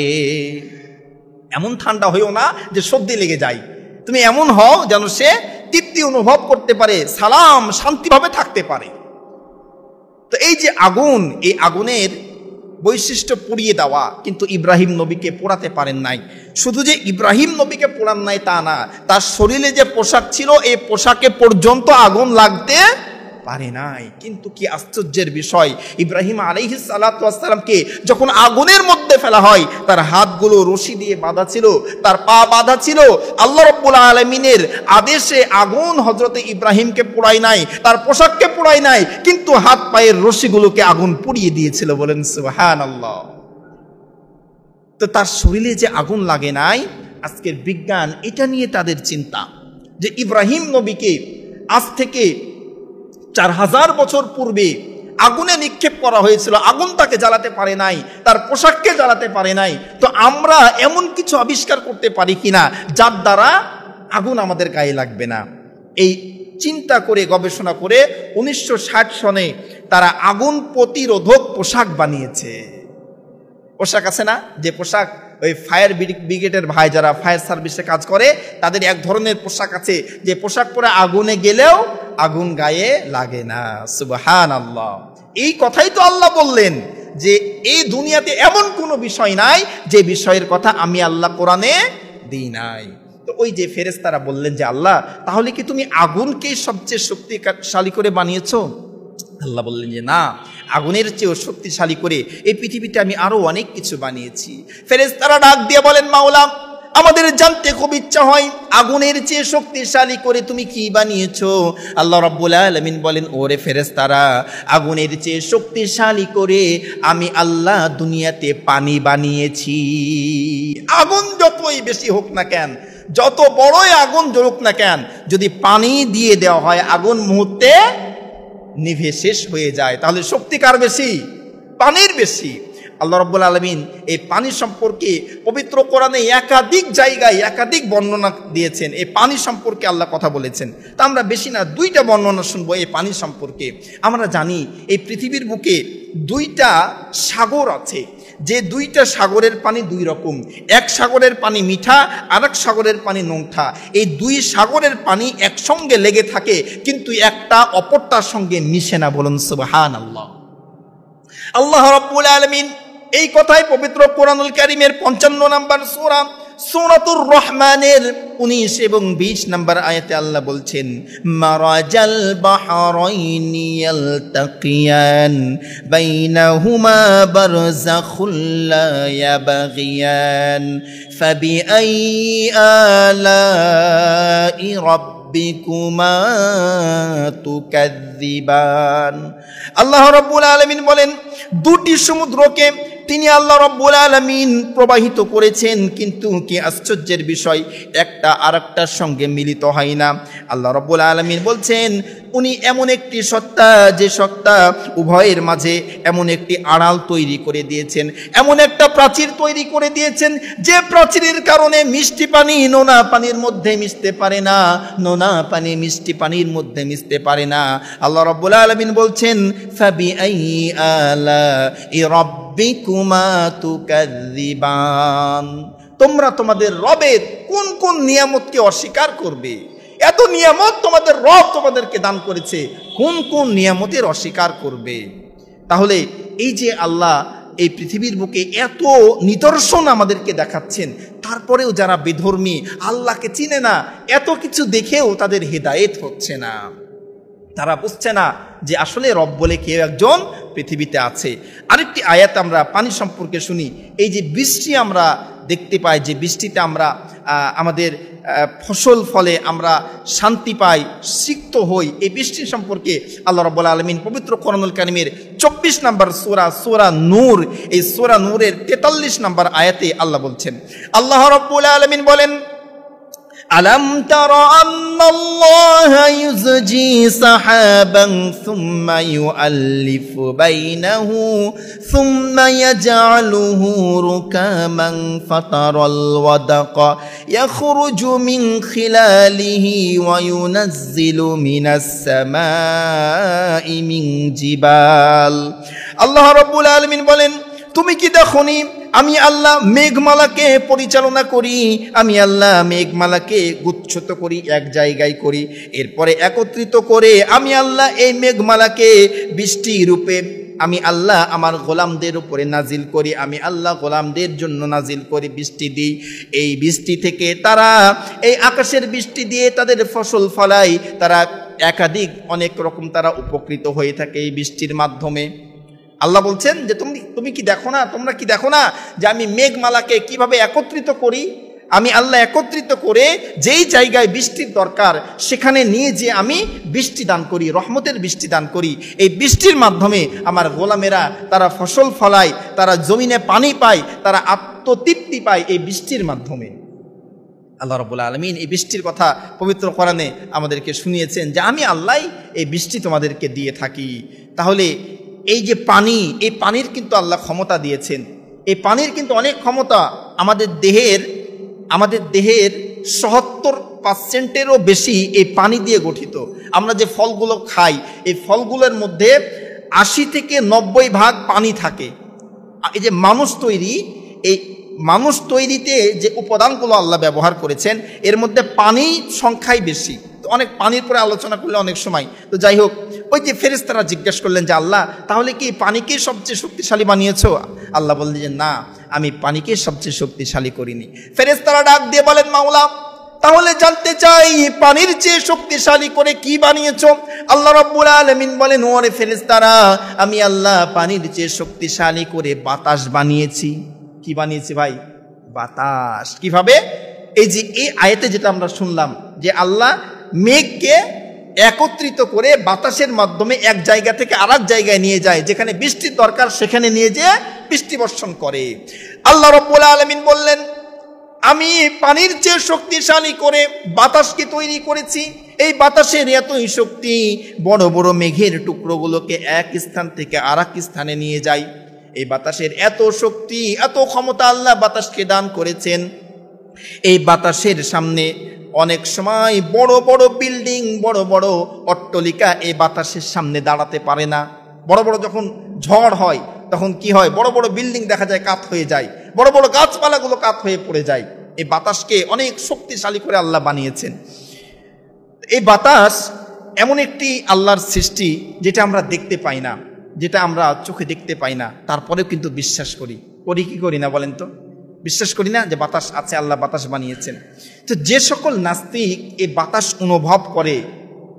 এমন ঠান্ডা হইও না যে সর্দি লেগে যায়, তুমি এমন হও যেন সে তৃপ্তি অনুভব করতে পারে, সালাম শান্তিভাবে থাকতে পারে। তো এই যে আগুন, এই আগুনের বৈশিষ্ট্য পুড়িয়ে দেওয়া, কিন্তু ইব্রাহিম নবীকে পোড়াতে পারেন নাই। শুধু যে ইব্রাহিম নবীকে পোড়ান নাই তা না, তার শরীরে যে পোশাক ছিল এই পোশাকে পর্যন্ত আগুন লাগতে পারে নাই। কিন্তু কি আশ্চর্যের বিষয়, ইব্রাহিম আলাইহিস সালাতু ওয়াস সালামকে যখন আগুনের মধ্যে ফেলা হয়, তার হাতগুলো রশি দিয়ে বাঁধা ছিল, তার পা বাঁধা ছিল। আল্লাহ রাব্বুল আলামিনের আদেশে আগুন হযরতে ইব্রাহিমকে পোড়ায় নাই, তার পোশাককে পোড়ায় নাই, কিন্তু হাত পায়ের রশিগুলোকে আগুন পুড়িয়ে দিয়েছিল। বলেন সুবহানাল্লাহ। তো তার শরীরে যে আগুন লাগে নাই, আজকের বিজ্ঞান এটা নিয়ে তাদের চিন্তা যে ইব্রাহিম নবীকে আজ থেকে 4000 বছর পূর্বে আগুনে নিক্ষেপ করা হয়েছিল, আগুন তাকে জ্বালাতে পারে নাই, তার পোশাককে জ্বালাতে পারে নাই। তো আমরা এমন কিছু আবিষ্কার করতে পারি কিনা যার দ্বারা আগুন আমাদের গায়ে লাগবে না। এই চিন্তা করে গবেষণা করে 1960 সনে তারা আগুন প্রতিরোধক পোশাক বানিয়েছে। পোশাক আছে না, যে পোশাক ওই ফায়ার ব্রিগেডের ভাই যারা ফায়ার সার্ভিসে কাজ করে, তাদের এক ধরনের পোশাক আছে যে পোশাক পরে আগুনে গেলেও আগুন গায়ে লাগে না। সুবহানাল্লাহ। এই কথাই তো আল্লাহ বললেন যে এই দুনিয়াতে এমন কোনো বিষয় নাই যে বিষয়ের কথা আমি আল্লাহ কোরআনে দিই নাই। তো ওই যে ফেরেশতারা বললেন যে আল্লাহ, তাহলে কি তুমি আগুনকে সবচেয়ে শক্তিশালী করে বানিয়েছো? আল্লাহ বললেন যে না, আগুনের চেয়েও শক্তিশালী করে এই পৃথিবীতে আমি আরো অনেক কিছু বানিয়েছি। ফেরেশতারা ডাক দিয়ে বলেন, মাওলা, আমাদের জানতে খুব ইচ্ছা হয় আগুনের চেয়ে শক্তিশালী করে তুমি কি বানিয়েছো। আল্লাহ রাব্বুল আলামিন বলেন, ওরে ফেরেশতারা, আগুনের চেয়ে শক্তিশালী করে আমি আল্লাহ দুনিয়াতে পানি বানিয়েছি। আগুন যতই বেশি হোক না কেন, যত বড়ই আগুন জ্বলুক না কেন, যদি পানি দিয়ে দেওয়া হয় আগুন মুহূর্তে নিভে শেষ হয়ে যায়। তাহলে শক্তি কার বেশি? পানির বেশি। আল্লাহ রাব্বুল আলামিন এই পানি সম্পর্কে পবিত্র কোরআনে একাধিক জায়গায় একাধিক বর্ণনা দিয়েছেন। এই পানি সম্পর্কে আল্লাহ কথা বলেছেন। তা আমরা বেশি না 2টা বর্ণনা শুনবো এই পানি সম্পর্কে। আমরা জানি এই পৃথিবীর বুকে 2টা সাগর আছে, যে 2টা সাগরের পানি 2 রকম। এক সাগরের পানি মিঠা, আর এক সাগরের পানি নোনতা। এই 2 সাগরের পানি একসঙ্গে লেগে থাকে, কিন্তু একটা অপরটার সঙ্গে মিশে না। বলুন সুবহানাল্লাহ। আল্লাহ রাব্বুল আলামিন এই কথাই পবিত্র কোরআনুল কারীমের 55 নম্বর সূরা সূরাতুর রহমানের 19 এবং 20 নম্বর আয়াতে আল্লাহ বলছেন, মারাজাল বাহরাইনি ইয়ালতাকিয়ান বাইনাহুমা বারযাখুল লা ইয়াবগিয়ান ফাবিআইয়ি আলাই রাব্বিকুমা তুকাযযিবান। আল্লাহ রাব্বুল আলামিন বলেন, 2টি সমুদ্রকে তিনি আল্লাহ রাব্বুল আলামিন প্রবাহিত করেছেন, কিন্তু কি আশ্চর্যের বিষয়, একটা আরেকটার সঙ্গে মিলিত হয় না। আল্লাহ রাব্বুল আলামিন বলছেন, উনি এমন একটি সত্তা, যে সত্তা উভয়ের মাঝে এমন একটি আড়াল তৈরি করে দিয়েছেন, এমন একটা প্রাচীর তৈরি করে দিয়েছেন, যে প্রাচীরের কারণে মিষ্টি পানি নোনা পানির মধ্যে মিশতে পারে না, নোনা পানি মিষ্টি পানির মধ্যে মিশতে পারে না। আল্লাহ রাব্বুল আলামিন বলছেন, ফাবিআইয়ি আলাই রাব্বিকুমা তুকাযযিবান। তোমরা তোমাদের রবের কোন কোন নিয়ামতকে অস্বীকার করবে? এত নিয়ামত তোমাদের রব তোমাদেরকে দান করেছে, কোন কোন নিয়ামতের অস্বীকার করবে? তাহলে এই যে আল্লাহ এই পৃথিবীর বুকে এত নিদর্শন আমাদেরকে দেখাচ্ছেন, তারপরেও যারা বেধর্মী, আল্লাহকে চিনে না, এত কিছু দেখেও তাদের হেদায়েত হচ্ছে না, তারা বুঝছে না যে আসলে রব বলে কেউ একজন পৃথিবীতে আছে। আরেকটি আয়াত আমরা পানি সম্পর্কে শুনি। এই যে বৃষ্টি আমরা দেখতে পাই যে বৃষ্টিতে আমরা আমাদের ফসল ফলে আমরা শান্তি পাই, সিক্ত হই। এই বৃষ্টি সম্পর্কে আল্লাহ রাব্বুল আলামিন পবিত্র কোরআনুল কারীমের 24 নম্বর সূরা নূর, এই সূরা নূরের 43 নম্বর আয়াতে আল্লাহ বলছেন, আল্লাহ রাব্বুল আলামিন বলেন, আলাম তারা আন্নাল্লাহা ইউজজি সাহাবান সুম্মা ইউআল্লিফু বাইনাহু সুম্মা ইয়াজআলুহু রুকামান ফাতারাল ওয়াদাকা ইয়াখরুজু মিন খিলালিহি ওয়া ইউনাজ্জিলু মিনাস সামাই মিন জিবাল। আল্লাহ রাব্বুল আলামিন বলেন, তুমি কি দেখোনি আমি আল্লাহ মেঘমালাকে পরিচালনা করি, আমি আল্লাহ মেঘমালাকে গুচ্ছিত করি, এক জায়গায় করি, এরপরে একত্রিত করে আমি আল্লাহ এই মেঘমালাকে বৃষ্টি রূপে আমি আল্লাহ আমার গোলামদের উপরে নাজিল করি, আমি আল্লাহ গোলামদের জন্য নাজিল করি, বৃষ্টি দিই। এই বৃষ্টি থেকে তারা এই আকাশের বৃষ্টি দিয়ে তাদের ফসল ফলায়, তারা একাধিক অনেক রকম তারা উপকৃত হয়ে থাকে এই বৃষ্টির মাধ্যমে। আল্লাহ বলছেন যে তুমি কি দেখো না, তোমরা কি দেখো না যে আমি মেঘমালাকে কিভাবে একত্রিত করি, আমি আল্লাহ একত্রিত করে যেই জায়গায় বৃষ্টির দরকার সেখানে নিয়ে যে আমি বৃষ্টি দান করি, রহমতের বৃষ্টি দান করি। এই বৃষ্টির মাধ্যমে আমার গোলামেরা তারা ফসল ফলায়, তারা জমিনে পানি পায়, তারা আত্মতৃপ্তি পায় এই বৃষ্টির মাধ্যমে। আল্লাহ রাব্বুল আলামিন এই বৃষ্টির কথা পবিত্র কোরআনে আমাদেরকে শুনিয়েছেন যে আমি আল্লাহ এই বৃষ্টি তোমাদেরকে দিয়ে থাকি। তাহলে এই যে পানি, এই পানির কিন্তু আল্লাহ ক্ষমতা দিয়েছেন, এই পানির কিন্তু অনেক ক্ষমতা। আমাদের দেহের ৭০%-এরও বেশি এই পানি দিয়ে গঠিত। আমরা যে ফলগুলো খাই, এই ফলগুলোর মধ্যে ৮০ থেকে ৯০ ভাগ পানি থাকে। এই যে মানুষ তৈরি, এই মানুষ তৈরিতে যে উপাদানগুলো আল্লাহ ব্যবহার করেছেন এর মধ্যে পানি সংখ্যাই বেশি। তো অনেক পানির পরে আলোচনা করলে অনেক সময়, তো যাই হোক, ওই যে ফেরেশতারা জিজ্ঞেস করলেন যে আল্লাহ তাহলে কি পানিকে সবচেয়ে শক্তিশালী বানিয়েছো? আল্লাহ বললেন যে না, আমি পানিকে সবচেয়ে শক্তিশালী করিনি। ফেরেশতারা ডাক দিয়ে বলেন, মাওলা তাহলে জানতে চাই পানির চেয়ে শক্তিশালী করে কি বানিয়েছো? আল্লাহ রাব্বুল আলামিন বলেন, ওরে ফেরেশতারা, আমি আল্লাহ পানির চেয়ে শক্তিশালী করে বাতাস বানিয়েছি। কি বানিয়েছি ভাই? বাতাস। কিভাবে? এই যে এই আয়াতে যেটা আমরা শুনলাম যে আল্লাহ মেঘকে একত্রিত করে বাতাসের মাধ্যমে এক জায়গা থেকে আরেক জায়গায় নিয়ে যায়, যেখানে বৃষ্টির দরকার সেখানে নিয়ে যেয়ে বৃষ্টি বর্ষণ করে। আল্লাহ রাব্বুল আলামিন বললেন, আমি পানির চেয়ে শক্তিশালী করে বাতাসকে তৈরি করেছি। এই বাতাসের এতই শক্তি, বড় বড় মেঘের টুকরোগুলোকে এক স্থান থেকে আরেক স্থানে নিয়ে যায়। এই বাতাসের এত শক্তি, এত ক্ষমতা আল্লাহ বাতাসকে দান করেছেন। এই বাতাসের সামনে অনেক সময় বড় বড় বিল্ডিং, বড় বড় অট্টালিকা এই বাতাসের সামনে দাঁড়াতে পারে না। বড় বড় যখন ঝড় হয় তখন কি হয়, বড় বড় বিল্ডিং দেখা যায় কাত হয়ে যায়, বড় বড় গাছপালাগুলো কাত হয়ে পড়ে যায়। এই বাতাসকে অনেক শক্তিশালী করে আল্লাহ বানিয়েছেন। এই বাতাস এমন একটি আল্লাহর সৃষ্টি যেটা আমরা দেখতে পাই না, যেটা আমরা চোখে দেখতে পাই না, তারপরেও কিন্তু বিশ্বাস করি কি করি না বলেন তো? বিশ্বাস করি না যে বাতাস আছে, আল্লাহ বাতাস বানিয়েছেন। তো যে সকল নাস্তিক এই বাতাস অনুভব করে,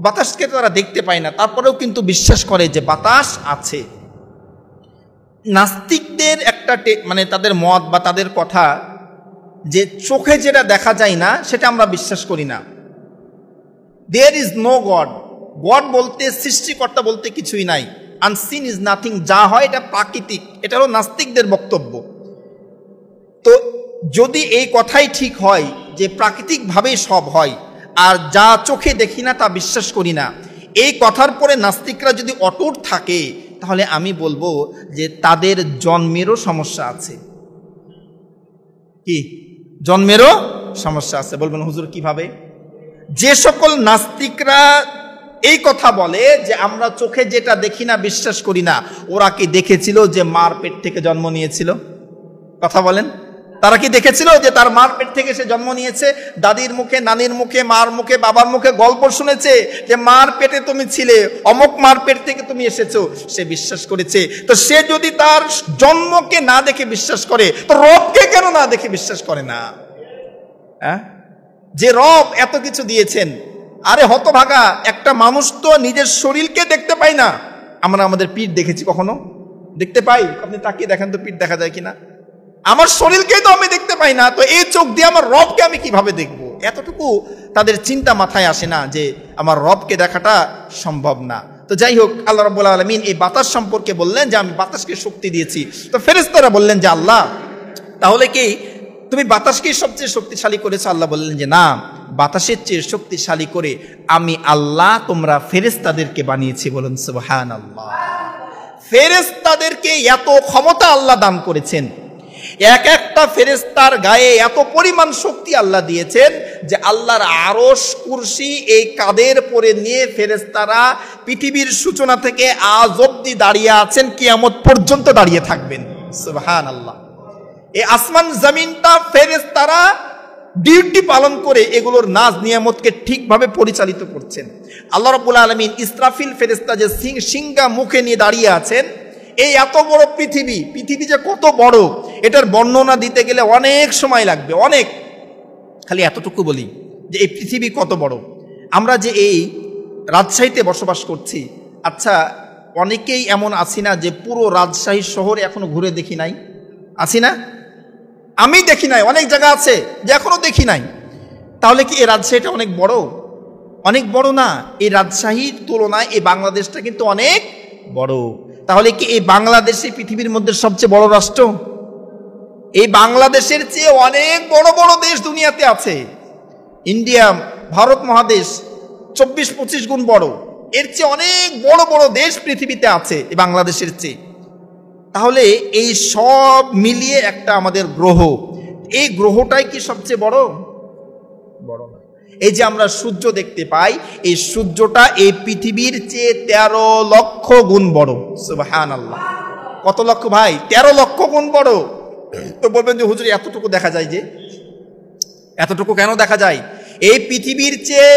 বাতাসকে তারা দেখতে পায় না, তারপরেও কিন্তু বিশ্বাস করে যে বাতাস আছে। নাস্তিকদের একটা মানে তাদের মত বা তাদের কথা যে চোখে যেটা দেখা যায় না সেটা আমরা বিশ্বাস করি না। There is no god, god বলতে, সৃষ্টিকর্তা বলতে কিছুই নাই। আনসিন ইজ নাথিং, যা হয় এটা প্রাকৃতিক, এটা হলো নাস্তিকদের বক্তব্য। তো যদি এই কথাই ঠিক হয় যে প্রাকৃতিকভাবেই সব হয় আর যা চোখে দেখি না তা বিশ্বাস করি না, এই কথার পরে নাস্তিকরা যদি অটুট থাকে, তাহলে আমি বলবো যে তাদের জন্মেরও সমস্যা আছে। কি? জন্মেরও সমস্যা আছে। বলবেন হুজুর কিভাবে? যে সকল নাস্তিকরা এই কথা বলে যে আমরা চোখে যেটা দেখি না বিশ্বাস করি না, ওরা কি দেখেছিল যে মার পেট থেকে জন্ম নিয়েছিল? কথা বলেন, তারা কি দেখেছিল যে তার মার পেট থেকে সে জন্ম নিয়েছে? দাদির মুখে, নানির মুখে, মার মুখে, বাবার মুখে গল্প শুনেছে যে মার পেটে তুমি ছিলে, অমুক মার পেট থেকে তুমি এসেছো, সে বিশ্বাস করেছে। তো সে যদি তার জন্মকে না দেখে বিশ্বাস করে, তো রবকে কেন না দেখে বিশ্বাস করে না? যে রব এত কিছু দিয়েছেন, আরে হতভাগা, একটা মানুষ তো নিজের শরীরকে দেখতে পায় না। আমরা আমাদের পিঠ দেখেছি কখনো? দেখতে পাই? আপনি তাকিয়ে দেখেন তো পিঠ দেখা যায় কিনা? আমার শরীরকেই তো আমি দেখতে পাই না, তো এই চোখ দিয়ে আমার রবকে আমি কিভাবে দেখব? এতটুকু তাদের চিন্তা মাথায় আসে না যে আমার রবকে দেখাটা সম্ভব না। তো যাই হোক, আল্লাহ রাব্বুল আলামিন এই বাতাস সম্পর্কে বললেন যে আমি বাতাসকে শক্তি দিয়েছি। তো ফেরেশতারা বললেন যে আল্লাহ, তাহলে কি তুমি বাতাসকে সবচেয়ে শক্তিশালী করেছো? আল্লাহ বললেন যে না, বাতাসের চেয়ে শক্তিশালী করে আমি আল্লাহ তোমরা ফেরেশতাদেরকে বানিয়েছি। বলুন সুবহানাল্লাহ। ফেরেশতাদেরকে এত ক্ষমতা আল্লাহ দান করেছেন, এক একটা ফেরেশতার গায়ে এত পরিমাণ শক্তি আল্লাহ দিয়েছেন যে আল্লাহর আরশ কুরসি এই কাঁধের পরে নিয়ে ফেরেশতারা পৃথিবীর সূচনা থেকে আজ অবধি দাঁড়িয়ে আছেন, কিয়ামত পর্যন্ত দাঁড়িয়ে থাকবেন। সুবহানাল্লাহ। এই আসমান জমিনটা ফেরেশতারা ডিউটি পালন করে এগুলোর নাজ নিয়ামতকে ঠিকভাবে পরিচালিত করছেন। আল্লাহ রাব্বুল আলামিন ইসরাফিল ফেরেশতা যে সিংহা মুখে নিয়ে দাঁড়িয়ে আছেন, এই এত বড় পৃথিবী যে কত বড় এটার বর্ণনা দিতে গেলে অনেক সময় লাগবে, অনেক। খালি এতটুকু বলি যে এই পৃথিবী কত বড়। আমরা যে এই রাজশাহীতে বসবাস করছি, আচ্ছা অনেকেই এমন আছি না যে পুরো রাজশাহী শহর এখনো ঘুরে দেখি নাই? আছি না? আমি দেখি নাই, অনেক জায়গা আছে যে এখনো দেখি নাই। তাহলে কি এই রাজশাহীটা অনেক বড়? অনেক বড় না। এই রাজশাহীর তুলনায় এই বাংলাদেশটা কিন্তু অনেক বড়। তাহলে কি এই বাংলাদেশই পৃথিবীর মধ্যে সবচেয়ে বড় রাষ্ট্র? এই বাংলাদেশের চেয়ে অনেক বড় বড় দেশ দুনিয়াতে আছে। ইন্ডিয়া, ভারত মহাদেশ 24-25 গুণ বড়। এর চেয়ে অনেক বড় বড় দেশ পৃথিবীতে আছে এই বাংলাদেশের চেয়ে। তাহলে এই সব মিলিয়ে একটা আমাদের গ্রহ, এই গ্রহটাই কি সবচেয়ে বড়? বড় না। এই যে আমরা সূর্য দেখতে পাই, এই সূর্যটা এই পৃথিবীর চেয়ে 13 লক্ষ গুণ বড়। সুবহানাল্লাহ। কত লক্ষ ভাই? 13 লক্ষ গুণ বড়। তো বলবেন যে হুজুর এতটুকু দেখা যায় যে? এতটুকু কেন দেখা যায়? এই পৃথিবীর চেয়ে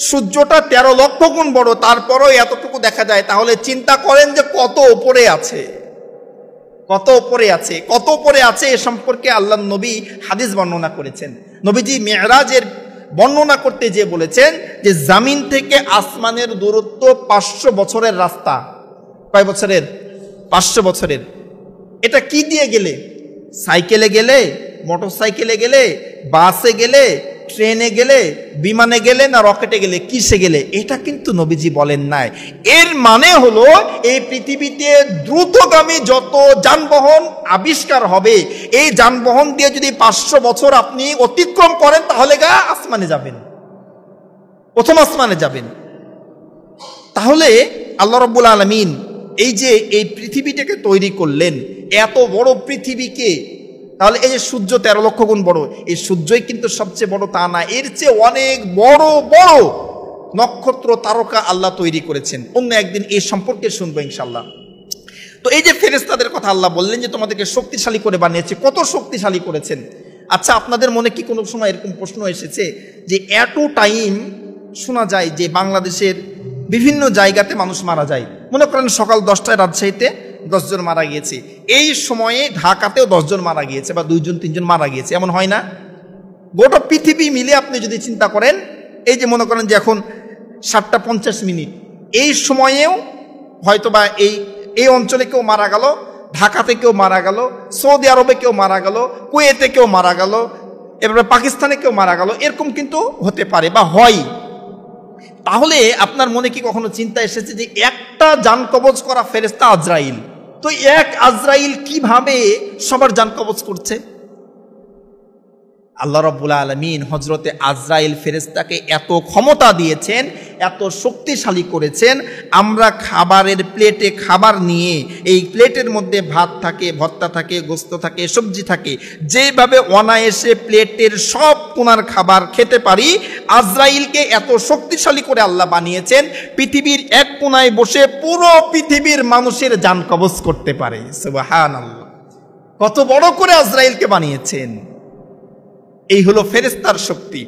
সূর্যটা 13 লক্ষ গুণ বড়, তারপরও এতটুকু দেখা যায়। তাহলে চিন্তা করেন যে কত উপরে আছে, কত উপরে আছে, কত উপরে আছে। এ সম্পর্কে আল্লাহর নবী হাদিস বর্ণনা করেছেন। নবীজি মেরাজের বর্ণনা করতে যে বলেছেন যে জামিন থেকে আসমানের দূরত্ব 500 বছরের রাস্তা। কয় বছরের? 500 বছরের। এটা কি দিয়ে গেলে? সাইকেলে গেলে, মোটর সাইকেলে গেলে, বাসে গেলে, ট্রেনে গেলে, বিমানে গেলে, না রকেটে গেলে, কিসে গেলে? এটা কিন্তু নবীজি বলেন নাই। এর মানে হলো এই পৃথিবীতে দ্রুতগামী যত যানবাহন আবিষ্কার হবে, এই যানবাহন দিয়ে যদি 500 বছর আপনি অতিক্রম করেন, তাহলে আসমানে যাবেন, প্রথম আসমানে যাবেন। তাহলে আল্লাহ রাব্বুল আলামিন এই যে এই পৃথিবীটাকে তৈরি করলেন, এত বড় পৃথিবীকে, তাহলে এই যে সূর্য 13 লক্ষ গুণ বড়, এই সূর্যই কিন্তু সবচেয়ে বড় তা না, এর চেয়ে অনেক বড় বড় নক্ষত্র তারকা আল্লাহ তৈরি করেছেন। অন্য একদিন এই সম্পর্কে শুনবো ইনশাল্লাহ। তো এই যে ফেরেশতাদের কথা আল্লাহ বললেন যে তোমাদেরকে শক্তিশালী করে বানিয়েছে, কত শক্তিশালী করেছেন। আচ্ছা আপনাদের মনে কি কোনো সময় এরকম প্রশ্ন এসেছে যে এত টাইম শোনা যায় যে বাংলাদেশের বিভিন্ন জায়গাতে মানুষ মারা যায়? মনে করেন সকাল 10টায় রাজশাহীতে 10 জন মারা গিয়েছে, এই সময়ে ঢাকাতেও 10 জন মারা গিয়েছে, বা 2 জন 3 জন মারা গিয়েছে, এমন হয় না? গোটা পৃথিবী মিলে আপনি যদি চিন্তা করেন, এই যে মনে করেন যে এখন 7:50, এই সময়েও হয়তোবা এই অঞ্চলে কেউ মারা গেল, ঢাকাতে কেউ মারা গেল, সৌদি আরবে কেউ মারা গেল, কুয়েতে কেউ মারা গেল, এবারে পাকিস্তানে কেউ মারা গেল, এরকম কিন্তু হতে পারে বা হয়। তাহলে আপনার মনে কি কখনো চিন্তা এসেছে যে একটা জান কবজ করা ফেরেশতা আজরাইল, তো এক আজরাইল কিভাবে সবার জান কবজ করছে? আল্লাহ রাব্বুল আলামিন হযরতে আজরাইল ফেরেশতাকে এত ক্ষমতা দিয়েছেন, এত শক্তিশালী করেছেন। আমরা খাবারের প্লেটে খাবার নিয়ে, এই প্লেটের মধ্যে ভাত থাকে, ভর্তা থাকে, গোস্ত থাকে, সবজি থাকে, যেভাবে অনায়াসে প্লেটের সব কোণার খাবার খেতে পারি, আজরাইলকে এত শক্তিশালী করে আল্লাহ বানিয়েছেন, পৃথিবীর এক কোণায় বসে পুরো পৃথিবীর মানুষের জান কবজ করতে পারে। সুবহানাল্লাহ। কত বড় করে আজরাইলকে বানিয়েছেন। এই হলো ফেরেশতার শক্তি।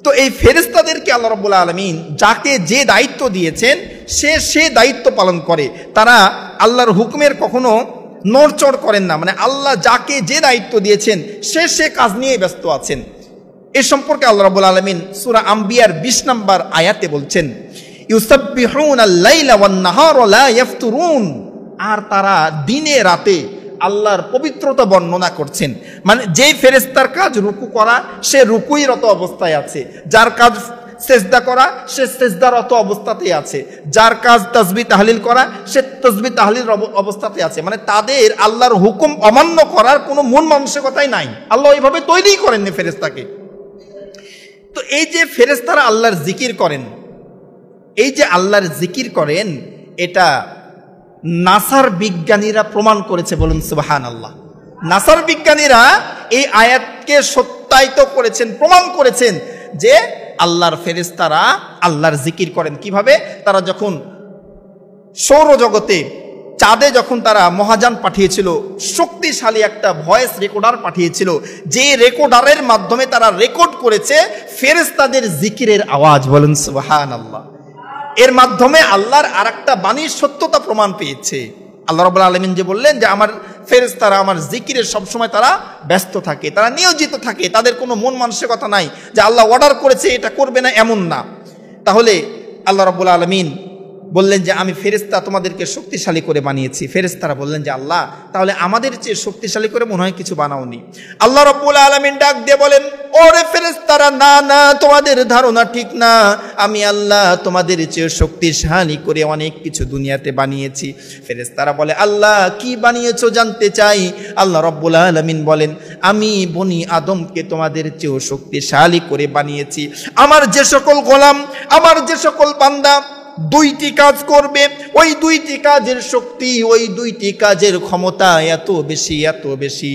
তো এই ফেরেশতাদেরকে আল্লাহ রাব্বুল আলামিন যাকে যে দায়িত্ব দিয়েছেন সে দায়িত্ব পালন করে। তারা আল্লাহর হুকুমের কখনো নড়চড় করেন না, মানে আল্লাহ যাকে যে দায়িত্ব দিয়েছেন সে কাজ নিয়ে ব্যস্ত আছেন। এ সম্পর্কে আল্লাহ রাব্বুল আলামিন সূরা আম্বিয়ার 20 নম্বর আয়াতে বলছেন, ইউসাব্বিহুনাল লাইলা ওয়ান নাহারা লা ইয়াফতুরুন। আর তারা দিনে রাতে আল্লাহর পবিত্রতা বর্ণনা করছেন। মানে যেই ফেরেশতার কাজ রুকু করা, সে রুকুইরত অবস্থায় আছে। যার কাজ সেজদা করা, সে সেজদারত অবস্থাতেই আছে। যার কাজ তাসবিহ তাহলিল করা, সে তাসবিহ তাহলিল অবস্থাতে আছে। মানে তাদের আল্লাহর হুকুম অমান্য করার কোনো মন মানসিকতাই নাই। আল্লাহ ওইভাবে তৈরি করেননি ফেরেশতাকে। তো এই যে ফেরেশতারা আল্লাহর জিকির করেন, এই যে আল্লাহর জিকির করেন, এটা নাসার বিজ্ঞানীরা প্রমাণ করেছে। বলুন সুবহানাল্লাহ। নাসার বিজ্ঞানীরা এই আয়াতকে সত্যায়িত করেছেন, প্রমাণ করেছেন যে আল্লাহর ফেরেশতারা আল্লাহর জিকির করেন। কিভাবে? তারা যখন সৌরজগতে চাঁদে যখন তারা মহাযান পাঠিয়েছিল, শক্তিশালী একটা ভয়েস রেকর্ডার পাঠিয়েছিল, যে রেকর্ডারের মাধ্যমে তারা রেকর্ড করেছে ফেরেশতাদের জিকিরের আওয়াজ। বলুন সুবহানাল্লাহ। এর মাধ্যমে আল্লাহর আরেকটা বাণীর সত্যতা প্রমাণ পেয়েছে। আল্লাহ রাব্বুল আলামিন যে বললেন যে আমার ফেরেশতারা আমার জিকিরের সবসময় তারা ব্যস্ত থাকে, তারা নিয়োজিত থাকে, তাদের কোনো মন মানসিকতা নাই যে আল্লাহ অর্ডার করেছে এটা করবে না, এমন না। তাহলে আল্লাহ রাব্বুল আলামিন বললেন যে আমি ফেরেশতা তোমাদেরকে শক্তিশালী করে বানিয়েছি। ফেরেশতারা বললেন যে আল্লাহ, তাহলে আমাদের চেয়ে শক্তিশালী করে মনে হয় কিছু বানাওনি। আল্লাহ রাব্বুল আলামিন ডাক দিয়ে বলেন, ওরে ফেরেশতারা, না না, তোমাদের ধারণা ঠিক না। আমি আল্লাহ তোমাদের চেয়ে শক্তিশালী করে অনেক কিছু দুনিয়াতে বানিয়েছি। ফেরেশতারা বলে, আল্লাহ কি বানিয়েছো জানতে চাই। আল্লাহ রাব্বুল আলামিন বলেন, আমি বনি আদমকে তোমাদের চেয়ে শক্তিশালী করে বানিয়েছি। আমার যে সকল গোলাম, আমার যে সকল বান্দা দুইটি কাজ করবে, ওই দুইটি কাজের শক্তি, ওই দুইটি কাজের ক্ষমতা এত বেশি, এত বেশি।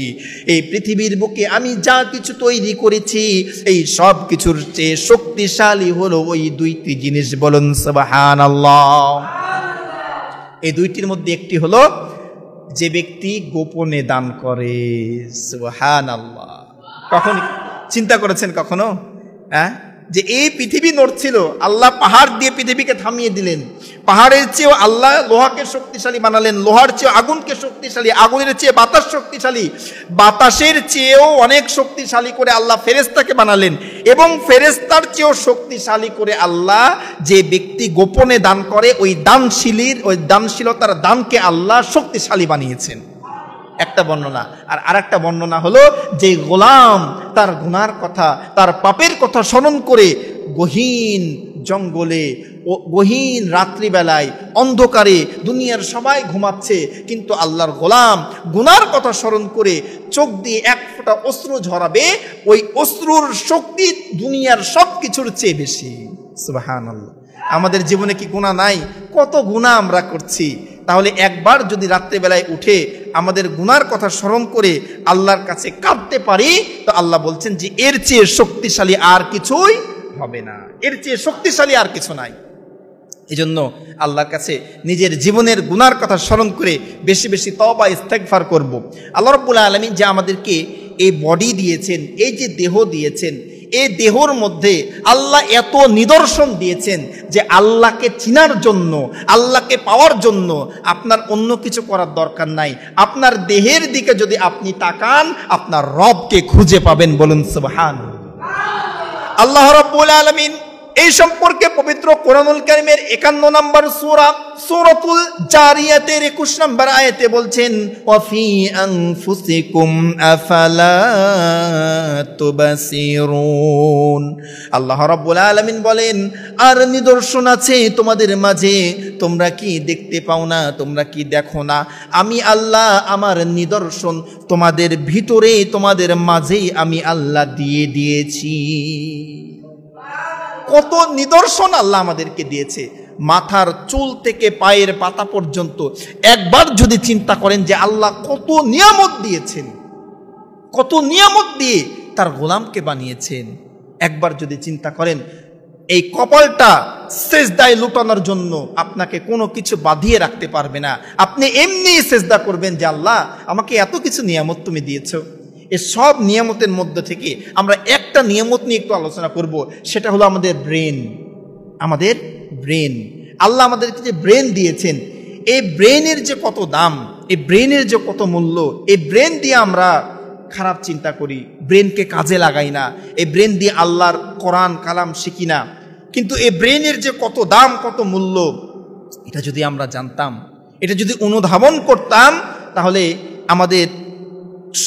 এই পৃথিবীর বুকে আমি যা কিছু তৈরি করেছি, এই সব কিছুর চেয়ে শক্তিশালী হলো ওই দুইটি জিনিস। বলুন সুবহানাল্লাহ। এই দুইটির মধ্যে একটি হলো যে ব্যক্তি গোপনে দান করে। সুবহানাল্লাহ। কখন চিন্তা করেছেন কখনো যে এই পৃথিবী নড়ছিল, আল্লাহ পাহাড় দিয়ে পৃথিবীকে থামিয়ে দিলেন। পাহাড়ের চেয়েও আল্লাহ লোহাকে শক্তিশালী বানালেন, লোহার চেয়েও আগুনকে শক্তিশালী, আগুনের চেয়ে বাতাস শক্তিশালী, বাতাসের চেয়েও অনেক শক্তিশালী করে আল্লাহ ফেরেশতাকে বানালেন। এবং ফেরেশতার চেয়েও শক্তিশালী করে আল্লাহ যে ব্যক্তি গোপনে দান করে, ওই দানশীলতার দানকে আল্লাহ শক্তিশালী বানিয়েছেন। একটা বর্ণনা। আর আরেকটা বর্ণনা হলো যে গোলাম তার গুনার কথা, তার পাপের কথা স্মরণ করে গহীন জঙ্গলে, গহীন রাত্রিবেলায় অন্ধকারে দুনিয়ার সবাই ঘুমাচ্ছে, কিন্তু আল্লাহর গোলাম গুনার কথা স্মরণ করে চোখ দিয়ে এক ফোঁটা অশ্রু ঝরাবে, ওই অশ্রুর শক্তি দুনিয়ার সব কিছুর চেয়ে বেশি। সুবহানাল্লাহ। আমাদের জীবনে কি গুনাহ নাই? কত গুনাহ আমরা করছি। তাহলে একবার যদি রাত্রেবেলায় উঠে আমাদের গুনার কথা স্মরণ করে আল্লাহর কাছে কাঁদতে পারি, তো আল্লাহ বলছেন যে এর চেয়ে শক্তিশালী আর কিছুই হবে না, এর চেয়ে শক্তিশালী আর কিছু নাই। এজন্য আল্লাহর কাছে নিজের জীবনের গুনার কথা স্মরণ করে বেশি বেশি তওবা ইস্তেগফার করব। আল্লাহ রাব্বুল আলামিন যে আমাদেরকে এই বডি দিয়েছেন, এই যে দেহ দিয়েছেন, এই দেহর মধ্যে আল্লাহ এত নিদর্শন দিয়েছেন যে আল্লাহকে চিনার জন্য, আল্লাহকে পাওয়ার জন্য আপনার অন্য কিছু করার দরকার নাই। আপনার দেহের দিকে যদি আপনি তাকান, আপনার রবকে খুঁজে পাবেন। বলুন সুবহানাল্লাহ। আল্লাহ রাব্বুল আলামিন এই সম্পর্কে পবিত্র কোরআনুল কারীমের 51 নম্বর সূরা সূরাতুল জারিয়াতের 21 নম্বর আয়াতে বলছেন, ওয়া ফি আনফুসিকুম আফালা তুবসিরুন। আল্লাহ রাব্বুল আলামিন বলেন, আর নিদর্শন আছে তোমাদের মাঝে, তোমরা কি দেখতে পাও না? তোমরা কি দেখো না? আমি আল্লাহ আমার নিদর্শন তোমাদের ভিতরে, তোমাদের মাঝেই আমি আল্লাহ দিয়ে দিয়েছি। কত নিদর্শন আল্লাহ আমাদেরকে দিয়েছে, মাথার চুল থেকে পায়ের পাতা পর্যন্ত। একবার যদি চিন্তা করেন যে আল্লাহ কত নিয়ামত দিয়েছেন, কত নিয়ামত দিয়ে তার গোলামকে বানিয়েছেন, একবার যদি চিন্তা করেন, এই কপালটা সেজদায় লুটানোর জন্য আপনাকে কোনো কিছু বাঁধিয়ে রাখতে পারবে না। আপনি এমনি সেজদা করবেন যে আল্লাহ আমাকে এত কিছু নিয়ামত তুমি দিয়েছো। এই সব নিয়ামতের মধ্যে থেকে আমরা একটা নিয়ামত নিয়ে একটু আলোচনা করব, সেটা হলো আমাদের ব্রেন। আমাদের ব্রেন, আল্লাহ আমাদেরকে যে ব্রেন দিয়েছেন, এই ব্রেনের যে কত দাম, এই ব্রেনের যে কত মূল্য। এই ব্রেন দিয়ে আমরা খারাপ চিন্তা করি, ব্রেনকে কাজে লাগাই না, এই ব্রেন দিয়ে আল্লাহর কোরআন কালাম শিখি না। কিন্তু এই ব্রেনের যে কত দাম, কত মূল্য, এটা যদি আমরা জানতাম, এটা যদি অনুধাবন করতাম, তাহলে আমাদের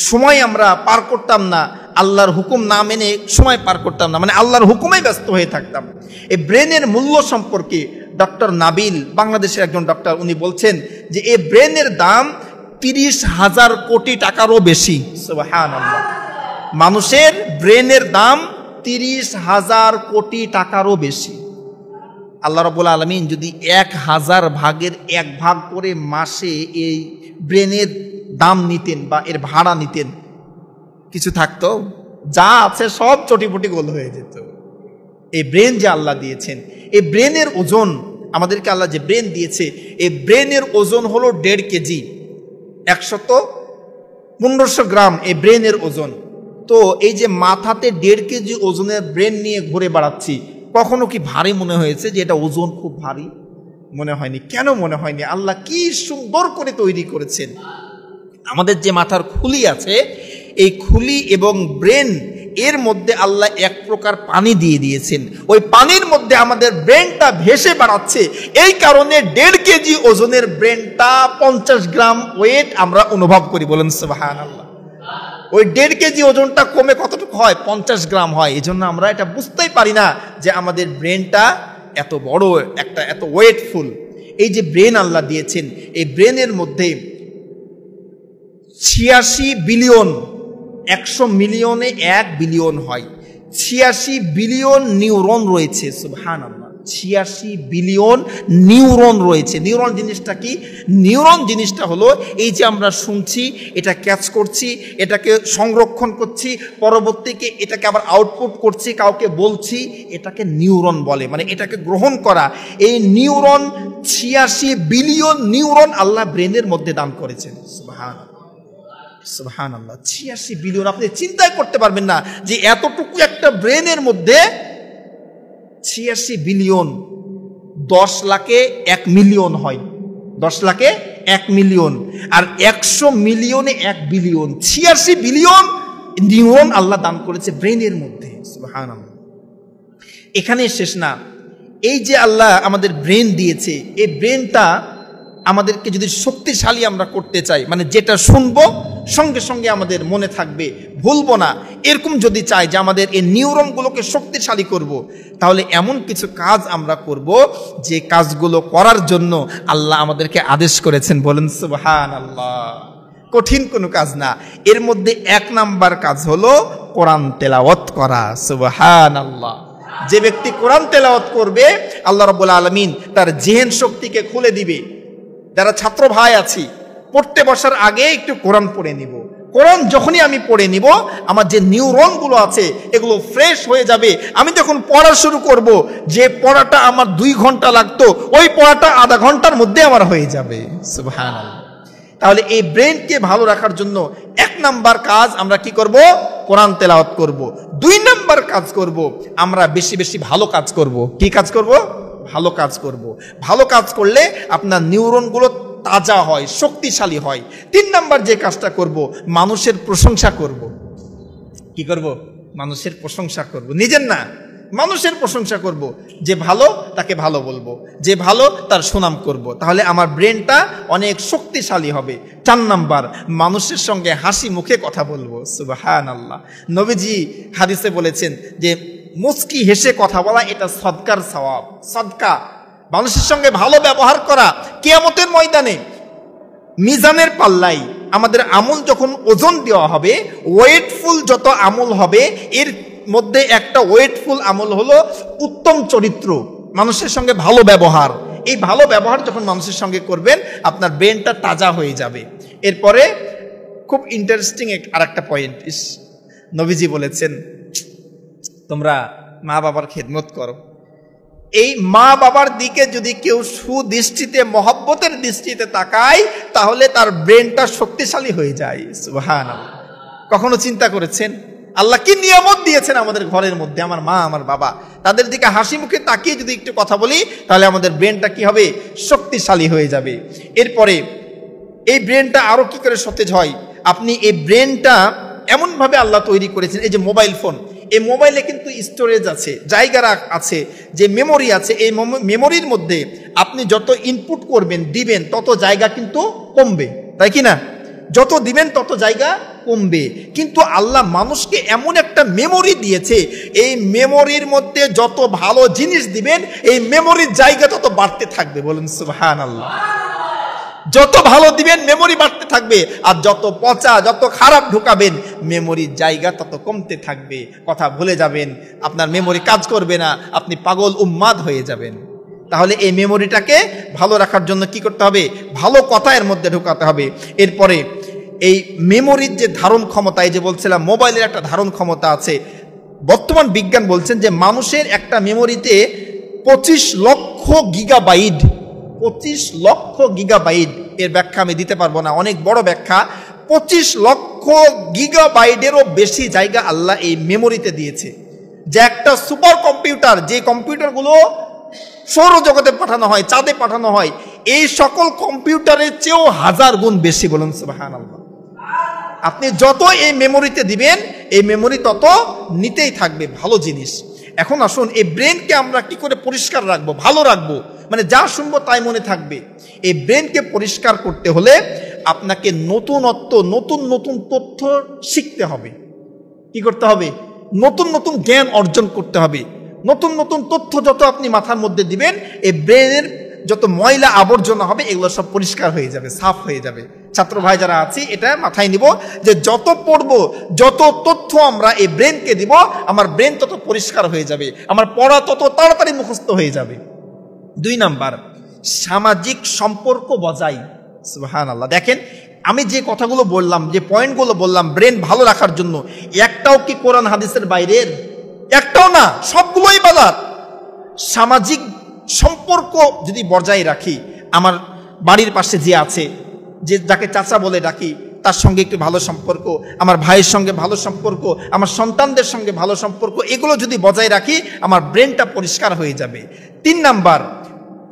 সময় আমরা পার করতাম না, আল্লাহর হুকুম না মেনে সময় পার করতাম না, মানে আল্লাহর হুকুমেই ব্যস্ত হয়ে থাকতাম। এই ব্রেনের মূল্য সম্পর্কে ডক্টর নাবিল, বাংলাদেশের একজন ডক্টর, উনি বলছেন যে এই ব্রেনের দাম 30,000 কোটি টাকারও বেশি। সুবহানাল্লাহ। মানুষের ব্রেনের দাম 30,000 কোটি টাকারও বেশি। আল্লাহ রাব্বুল আলামিন যদি 1000 ভাগের 1 ভাগ করে মাসে এই ব্রেনের দাম নিতেন বা এর ভাড়া নিতেন, কিছু থাকতো? যা আছে সব চটিপটি গোল হয়ে যেত। এই ব্রেন যে আল্লাহ দিয়েছেন, এই ব্রেনের ওজন, আমাদেরকে আল্লাহ যে ব্রেন দিয়েছে, এই ব্রেনের ওজন হলো 1.5 কেজি, 100-1500 গ্রাম এই ব্রেনের ওজন। তো এই যে মাথাতে 1.5 কেজি ওজনের ব্রেন নিয়ে ঘুরে বেড়াচ্ছি, কখনো কি ভারী মনে হয়েছে যে এটা ওজন খুব ভারী? মনে হয়নি। কেন মনে হয়নি? আল্লাহ কি সুন্দর করে তৈরি করেছেন। আমাদের যে মাথার খুলি আছে, এই খুলি এবং ব্রেন এর মধ্যে আল্লাহ এক প্রকার পানি দিয়ে দিয়েছেন। ওই পানির মধ্যে আমাদের ব্রেনটা ভেসে বেড়াচ্ছে। এই কারণে 1.5 কেজি ওজনের ব্রেনটা 50 গ্রাম ওয়েট আমরা অনুভব করি। বলেন সুবহানাল্লাহ। ওই 1.5 কেজি ওজনটা কমে কতটুকু হয়? 50 গ্রাম হয়। এই জন্য আমরা এটা বুঝতেই পারি না যে আমাদের ব্রেনটা এত বড় একটা, এত ওয়েটফুল। এই যে ব্রেন আল্লাহ দিয়েছেন, এই ব্রেনের মধ্যে 86 বিলিয়ন, 100 মিলিয়নে 1 বিলিয়ন হয়, 86 বিলিয়ন নিউরন রয়েছে। সুবহানাল্লাহ। 86 বিলিয়ন নিউরন রয়েছে। নিউরন জিনিসটা কি? নিউরন জিনিসটা হলো এই যে আমরা শুনছি, এটা ক্যাচ করছি, এটাকে সংরক্ষণ করছি, পরবর্তীকে এটাকে আবার আউটপুট করছি, কাউকে বলছি, এটাকে নিউরন বলে, মানে এটাকে গ্রহণ করা। এই নিউরন 86 বিলিয়ন নিউরন আল্লাহ ব্রেনের মধ্যে দান করেছেন। সুবহানাল্লাহ, সুবহানাল্লাহ। 86 বিলিয়ন, আপনি চিন্তাই করতে পারবেন না যে এতটুকু একটা ব্রেনের মধ্যে 86 বিলিয়ন। 10 লাখে 1 মিলিয়ন হয়, 10 লাখে 1 মিলিয়ন, আর 100 মিলিয়নে 1 বিলিয়ন। 86 বিলিয়ন নিউরন আল্লাহ দান করেছে ব্রেনের মধ্যে। সুবহানাল্লাহ। এখানে শেষ না। এই যে আল্লাহ আমাদের ব্রেন দিয়েছে, এই ব্রেনটা আমাদেরকে যদি শক্তিশালী আমরা করতে চাই, মানে যেটা শুনবো সঙ্গে সঙ্গে আমাদের মনে থাকবে, ভুলবো না, এরকম যদি চাই যে আমাদের এই নিউরনগুলোকে শক্তিশালী করব, তাহলে এমন কিছু কাজ আমরা করব যে কাজগুলো করার জন্য আল্লাহ আমাদেরকে আদেশ করেছেন। বলেন সুবহানাল্লাহ। কঠিন কোনো কাজ না। এর মধ্যে 1 নাম্বার কাজ হলো কোরআন তেলাওয়াত করা। সুবহানাল্লাহ। যে ব্যক্তি কোরআন তেলাওয়াত করবে, আল্লাহ রাব্বুল আলামিন তার জেহেন শক্তিকে খুলে দিবে। যারা ছাত্র ভাই আছি, পড়তে বসার আগে একটু কোরআন পড়ে নিব। কোরআন যখনই আমি পড়ে নিব, আমার যে নিউরনগুলো আছে এগুলো ফ্রেশ হয়ে যাবে। আমি যখন পড়া শুরু করব, যে পড়াটা আমার 2 ঘন্টা লাগতো, ওই পড়াটা আধা ঘন্টার মধ্যে আমার হয়ে যাবে। সুবহানাল্লাহ। তাহলে এই ব্রেনকে ভালো রাখার জন্য 1 নাম্বার কাজ আমরা কি করব? কোরআন তেলাওয়াত করব। 2 নাম্বার কাজ করব, আমরা বেশি বেশি ভালো কাজ করব। কি কাজ করব? ভালো কাজ করব। ভালো কাজ করলে আপনার নিউরনগুলো তাজা হয়, শক্তিশালী হয়। 3 নাম্বার যে কাজটা করব, মানুষের প্রশংসা করব। কি করব? মানুষের প্রশংসা করব, নিজের না, মানুষের প্রশংসা করব। যে ভালো তাকে ভালো বলবো, যে ভালো তার সুনাম করব। তাহলে আমার ব্রেনটা অনেক শক্তিশালী হবে। 4 নাম্বার, মানুষের সঙ্গে হাসি মুখে কথা বলবো। সুবহানাল্লাহ। নবীজি হাদিসে বলেছেন যে মুস্কি হেসে কথা বলা এটা সদকার সওয়াব। সদকা, মানুষের সঙ্গে ভালো ব্যবহার করা। কিয়ামতের ময়দানে মিজানের পাল্লাই আমাদের আমল যখন ওজন দেওয়া হবে, ওয়েটফুল যত আমল হবে, এর মধ্যে একটা ওয়েটফুল আমল হলো উত্তম চরিত্র, মানুষের সঙ্গে ভালো ব্যবহার। এই ভালো ব্যবহার যখন মানুষের সঙ্গে করবেন, আপনার ব্রেনটা তাজা হয়ে যাবে। এরপরে খুব ইন্টারেস্টিং আরেকটা পয়েন্ট, নবীজি বলেছেন তোমরা মা বাবার খেদমত করো। এই মা বাবার দিকে যদি কেউ সুদৃষ্টিতে, মহব্বতের দৃষ্টিতে তাকায়, তাহলে তার ব্রেনটা শক্তিশালী হয়ে যায়। সুবহানাল্লাহ। কখনো চিন্তা করেছেন আল্লাহ কি নিয়ামত দিয়েছেন আমাদের ঘরের মধ্যে? আমার মা, আমার বাবা, তাদের দিকে হাসি মুখে তাকিয়ে যদি একটু কথা বলি, তাহলে আমাদের ব্রেনটা কি হবে? শক্তিশালী হয়ে যাবে। এরপরে এই ব্রেনটা আরো কি করে সতেজ হয়? আপনি এই ব্রেনটা এমনভাবে আল্লাহ তৈরি করেছেন, এই যে মোবাইল ফোন, এই মোবাইলে কিন্তু স্টোরেজ আছে, জায়গা আছে, যে মেমোরি আছে, এই মেমোরির মধ্যে আপনি যত ইনপুট করবেন, দিবেন, তত জায়গা কিন্তু কমবে, তাই কি না? যত দিবেন তত জায়গা কমবে। কিন্তু আল্লাহ মানুষকে এমন একটা মেমোরি দিয়েছে, এই মেমোরির মধ্যে যত ভালো জিনিস দিবেন এই মেমোরির জায়গা তত বাড়তে থাকবে। বলুন সুবহানাল্লাহ। যত ভালো দিবেন মেমোরি বাড়তে থাকবে, আর যত পচা যত খারাপ ঢুকাবেন মেমোরির জায়গা তত কমতে থাকবে। কথা ভুলে যাবেন, আপনার মেমোরি কাজ করবে না, আপনি পাগল উম্মাদ হয়ে যাবেন। তাহলে এই মেমোরিটাকে ভালো রাখার জন্য কি করতে হবে? ভালো কথা এর মধ্যে ঢোকাতে হবে। এরপরে এই মেমোরির যে ধারণ ক্ষমতা, এই যে বলছিলাম মোবাইলের একটা ধারণ ক্ষমতা আছে, বর্তমান বিজ্ঞান বলছেন যে মানুষের একটা মেমোরিতে 25 লক্ষ গিগাবাইট, 25 লক্ষ গিগাবাইট, এর ব্যাখ্যা আমি দিতে পারবো না, অনেক বড় ব্যাখ্যা। 25 লক্ষ গিগাবাইটেরও বেশি জায়গা আল্লাহ এই মেমোরিতে দিয়েছে। যে একটা সুপার কম্পিউটার, যে কম্পিউটারগুলো সৌরজগতে পাঠানো হয়, চাঁদে পাঠানো হয়, এই সকল কম্পিউটারের চেয়েও 1000 গুণ বেশি। বলুন সুবহানাল্লাহ। আপনি যত এই মেমোরিতে দিবেন এই মেমোরি তত নিতেই থাকবে ভালো জিনিস। এখন আসুন এই ব্রেনকে আমরা কি করে পরিষ্কার রাখবো, ভালো রাখবো, মানে যা শুনবো তাই মনে থাকবে। এই ব্রেনকে পরিষ্কার করতে হলে আপনাকে নতুনত্ব, নতুন নতুন তথ্য শিখতে হবে। কি করতে হবে? নতুন নতুন জ্ঞান অর্জন করতে হবে। নতুন নতুন তথ্য যত আপনি মাথার মধ্যে দিবেন এই ব্রেনের যত ময়লা আবর্জনা হবে এগুলো সব পরিষ্কার হয়ে যাবে, সাফ হয়ে যাবে। ছাত্র ভাই যারা আছি এটা মাথায় নিব যে যত পড়বো, যত তথ্য আমরা এই ব্রেনকে দিব, আমার ব্রেন তত পরিষ্কার হয়ে যাবে, আমার পড়া তত তাড়াতাড়ি মুখস্থ হয়ে যাবে। 2 নাম্বার, সামাজিক সম্পর্ক বজায়। সুবহানাল্লাহ। দেখেন আমি যে কথাগুলো বললাম, যে পয়েন্টগুলো বললাম ব্রেন ভালো রাখার জন্য, একটাও কি কোরআন হাদিসের বাইরের? একটাও না, সবগুলোই বলার। সামাজিক সম্পর্ক যদি বজায় রাখি, আমার বাড়ির পাশে যে আছে, যে যাকে চাচা বলে ডাকি, তার সঙ্গে একটু ভালো সম্পর্ক, আমার ভাইয়ের সঙ্গে ভালো সম্পর্ক, আমার সন্তানদের সঙ্গে ভালো সম্পর্ক, এগুলো যদি বজায় রাখি আমার ব্রেনটা পরিষ্কার হয়ে যাবে। 3 নাম্বার,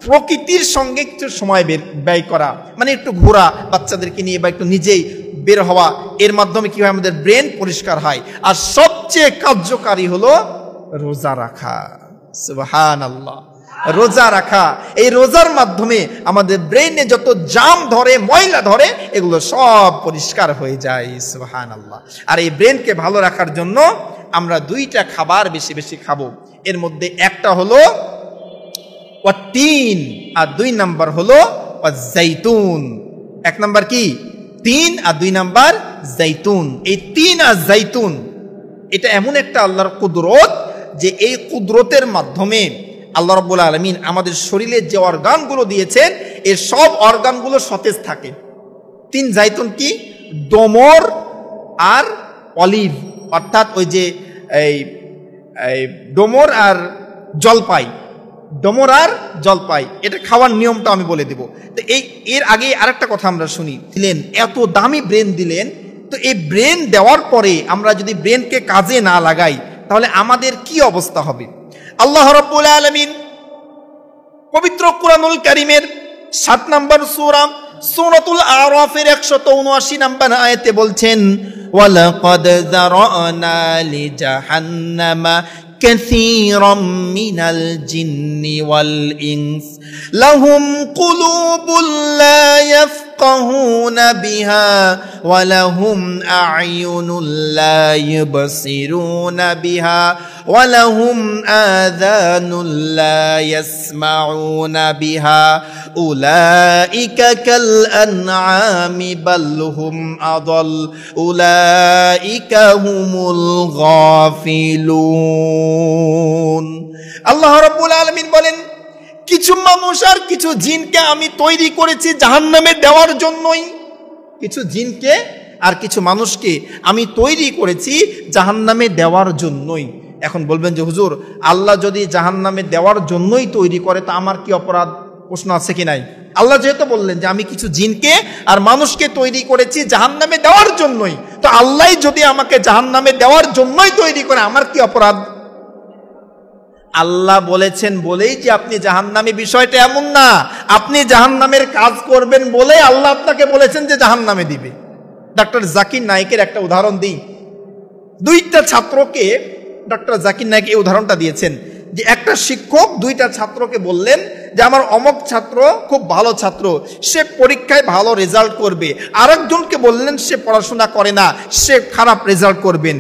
প্রকৃতির সঙ্গে একটু সময় ব্যয় করা, মানে একটু ঘোরা বাচ্চাদেরকে নিয়ে বা একটু নিজেই বের হওয়া, এর মাধ্যমে কি হয়? আমাদের ব্রেন পরিষ্কার হয়। আর সবচেয়ে কার্যকারী হলো রোজা রাখা। সুবহানাল্লাহ। রোজা রাখা, এই রোজার মাধ্যমে আমাদের ব্রেনে যত জাম ধরে, ময়লা ধরে, এগুলো সব পরিষ্কার হয়ে যায়। সুবহানাল্লাহ। আর এই ব্রেনকে ভালো রাখার জন্য আমরা 2টা খাবার বেশি বেশি খাবো। এর মধ্যে একটা হলো ওয়াতিন, আর 2 নাম্বার হলো ওয়াজাইতুন। 1 নাম্বার কি? তিন, আর 2 নাম্বার জাইতুন। এই 3 আর জাইতুন এটা এমন একটা আল্লাহর কুদরত যে এই কুদরতের মাধ্যমে আল্লাহ রাব্বুল আলামিন আমাদের শরীরে যে অর্গানগুলো দিয়েছেন এই সব অর্গানগুলো সতেজ থাকে। 3 জাইতুন কি? ডোমর আর অলিভ, অর্থাৎ ওই যে এই ডোমর আর জলপাই, ডোমর আর জলপাই, এটা খাওয়ার নিয়মটা আমি বলে দেব। তো এর আগে আরেকটা কথা আমরা শুনি, দিলেন এত দামি ব্রেন দিলেন, তো এই ব্রেন দেওয়ার পরে আমরা যদি ব্রেনকে কাজে না লাগাই তাহলে আমাদের কি অবস্থা হবে? আল্লাহ রাব্বুল আলামিন পবিত্র কুরআনুল কারীমের 7 নম্বর সূরা সূরাতুল আরাফের 179 নম্বর আয়াতে বলছেন, ওয়ালাকাদ যারানা লিজাহান্নামা كثيرا من الجن والإنس لهم قلوب لا يفقهون بها ولهم أعين لا يبصرون بها ولهم آذان لا يسمعون بها أولئك كالأنعام بل هم أضل أولئك هم الغافلون। আল্লাহ রাব্বুল আলামিন বলেন, কিছু মানুষ আর কিছু জিনকে আমি তৈরি করেছি জাহান্নামে দেওয়ার জন্যই। কিছু জিনকে আর কিছু মানুষকে আমি তৈরি করেছি জাহান্নামে দেওয়ার জন্যই। এখন বলবেন যে হুজুর, আল্লাহ যদি জাহান্নামে দেওয়ার জন্যই তৈরি করে তা আমার কি অপরাধ? প্রশ্ন আছে কি নাই? আল্লাহ যেহেতু বললেন যে আমি কিছু জিনকে আর মানুষকে তৈরি করেছি জাহান্নামে দেওয়ার জন্যই, তো আল্লাহ যদি আমাকে জাহান্নামে দেওয়ার জন্যই তৈরি করে আমার কি অপরাধ? আল্লাহ বলেছেন বলেই যে আপনি জাহান্নামী, বিষয়টা এমন না। আপনি জাহান্নামের কাজ করবেন বলেই আল্লাহ আপনাকে বলেছেন যে জাহান্নামে দিবে। ডক্টর জাকির নায়েকের একটা উদাহরণ দিই। 2টা ছাত্রকে ডক্টর জাকির নায়েক এই উদাহরণটা দিয়েছেন যে একটা শিক্ষক 2টা ছাত্রকে বললেন যে আমার অমুক ছাত্র খুব ভালো ছাত্র, সে পরীক্ষায় ভালো রেজাল্ট করবে। আরেকজনকে বললেন সে পড়াশোনা করে না, সে খারাপ রেজাল্ট করবেন।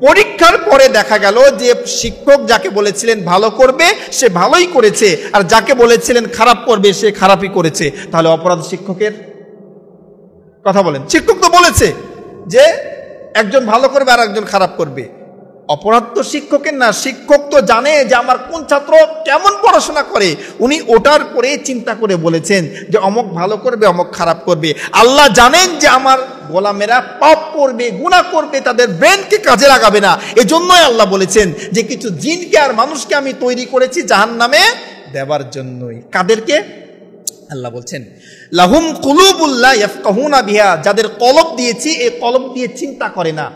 পরীক্ষার পরে দেখা গেল যে শিক্ষক যাকে বলেছিলেন ভালো করবে সে ভালোই করেছে, আর যাকে বলেছিলেন খারাপ করবে সে খারাপই করেছে। তাহলে অপরাধ শিক্ষকের? কথা বলেন। শিক্ষক তো বলেছে যে একজন ভালো করবে আর একজন খারাপ করবে, অপরাধ তো শিক্ষকের না। শিক্ষক তো জানে যে আমার কোন ছাত্র কেমন পড়াশোনা করে, উনি ওটার পরে চিন্তা করে বলেছেন যে অমুক ভালো করবে অমুক খারাপ করবে। আল্লাহ জানেন যে আমার গোলামেরা পাপ করবে, গুনাহ করবে, তাদের ব্রেনকে কাজে লাগাবে না। এজন্যই আল্লাহ বলেছেন যে কিছু জিনকে আর মানুষকে আমি তৈরি করেছি জাহান্নামে দেবার জন্যই। কাদেরকে? আল্লাহ বলছেন লাহুম কুলুবুল্লাহ ইয়াফকাহুনা বিহা, যাদের কলব দিয়েছি এই কলব দিয়ে চিন্তা করে না।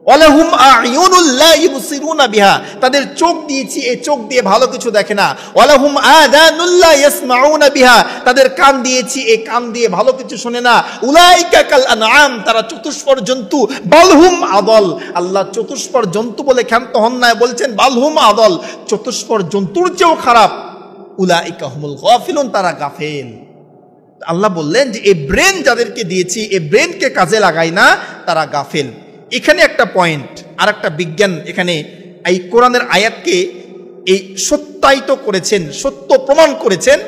ওয়ালাহুম আ'য়ুনুল্লাহ ইবসিরুনা বিহা, তাদের চোখ দিয়েছি এই চোখ দিয়ে ভালো কিছু দেখে না। ওয়ালাহুম আযানুল্লাহ ইয়াসমাউনা বিহা, তাদের কান দিয়েছি এই কান দিয়ে ভালো কিছু শোনে না। উলাইকা কাল আনআম, তারা চতুষ্পদ জন্তু। বালহুম আদল, আল্লাহ চতুষ্পদ জন্তু বলে ক্ষান্ত হন না, বলছেন বালহুম আদল, চতুষ্পদ জন্তুর চেয়েও খারাপ। উলাইকা হুমুল গাফিলুন, তারা গাফেল। আল্লাহ বললেন যে এই ব্রেন যাদেরকে দিয়েছি এই ব্রেনকে কাজে লাগায় না, তারা গাফেল। এখানে একটা পয়েন্ট, আর একটা বিজ্ঞান এখানে এই কোরআনের আয়াতকে এই সত্যায়িত করেছেন, সত্য প্রমাণ করেছেন।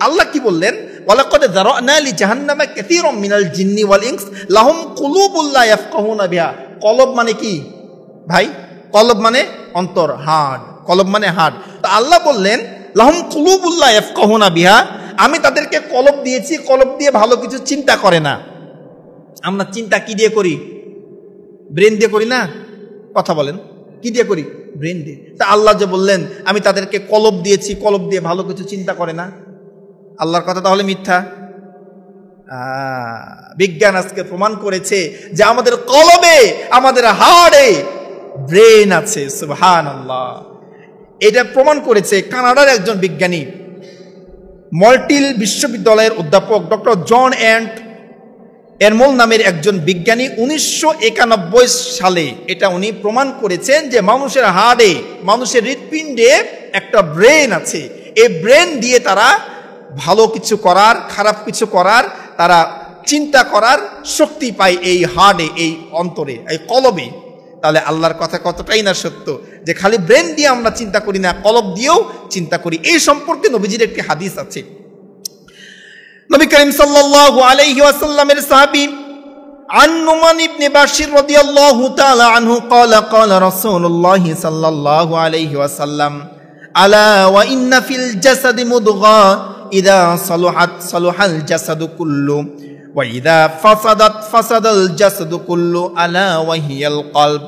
আল্লাহ কি বললেন? ওয়ালাকাদ যারানা লি জাহান্নামা কাসীরাম মিনাল জিন্নি ওয়াল ইনস লাহুম কুলুবুন লা ইয়াফকাহুনা বিহা। কলব মানে কি ভাই? কলব মানে অন্তর, হার্ট। কলব মানে হার্ট। তো আল্লাহ বললেন লাহুম কুলুবুন লা ইয়াফকাহুনা বিহা, আমি তাদেরকে কলব দিয়েছি, কলব দিয়ে ভালো কিছু চিন্তা করে না। আমরা চিন্তা কি দিয়ে করি? ব্রেন দিয়ে করি না? কথা বলেন, কি দিয়ে করি? ব্রেন দিয়ে। তা আল্লাহ যে বললেন আমি তাদেরকে কলব দিয়েছি, কলব দিয়ে ভালো কিছু চিন্তা করে না, আল্লাহর কথা তাহলে মিথ্যা? বিজ্ঞান আজকে প্রমাণ করেছে যে আমাদের কলবে, আমাদের হাড়ে ব্রেন আছে। সুবহানাল্লাহ। এটা প্রমাণ করেছে কানাডার একজন বিজ্ঞানী, মল্টিল বিশ্ববিদ্যালয়ের অধ্যাপক ডক্টর জন এরমোল নামের একজন বিজ্ঞানী 1991 সালে এটা উনি প্রমাণ করেছেন যে মানুষের হাড়ে, মানুষের হৃৎপিণ্ডে একটা ব্রেন আছে। এই ব্রেন দিয়ে তারা ভালো কিছু করার, খারাপ কিছু করার, তারা চিন্তা করার শক্তি পায় এই হাড়ে, এই অন্তরে, এই কলবে। তাহলে আল্লাহর কথা কতটাই না সত্য যে খালি ব্রেন দিয়ে আমরা চিন্তা করি না, কলব দিয়েও চিন্তা করি। এই সম্পর্কে নবীজির একটি হাদিস আছে। নবী করিম সাল্লাল্লাহু আলাইহি ওয়াসাল্লামের সাহাবী আন নুমান ইবনে বাশির রাদিয়াল্লাহু তাআলা আনহু قال قال رسول الله صلى الله عليه وسلم الا وان في الجسد مضغه اذا صلحت صلح الجسد كله واذا فسدت فسد الجسد كله الا وهي القلب।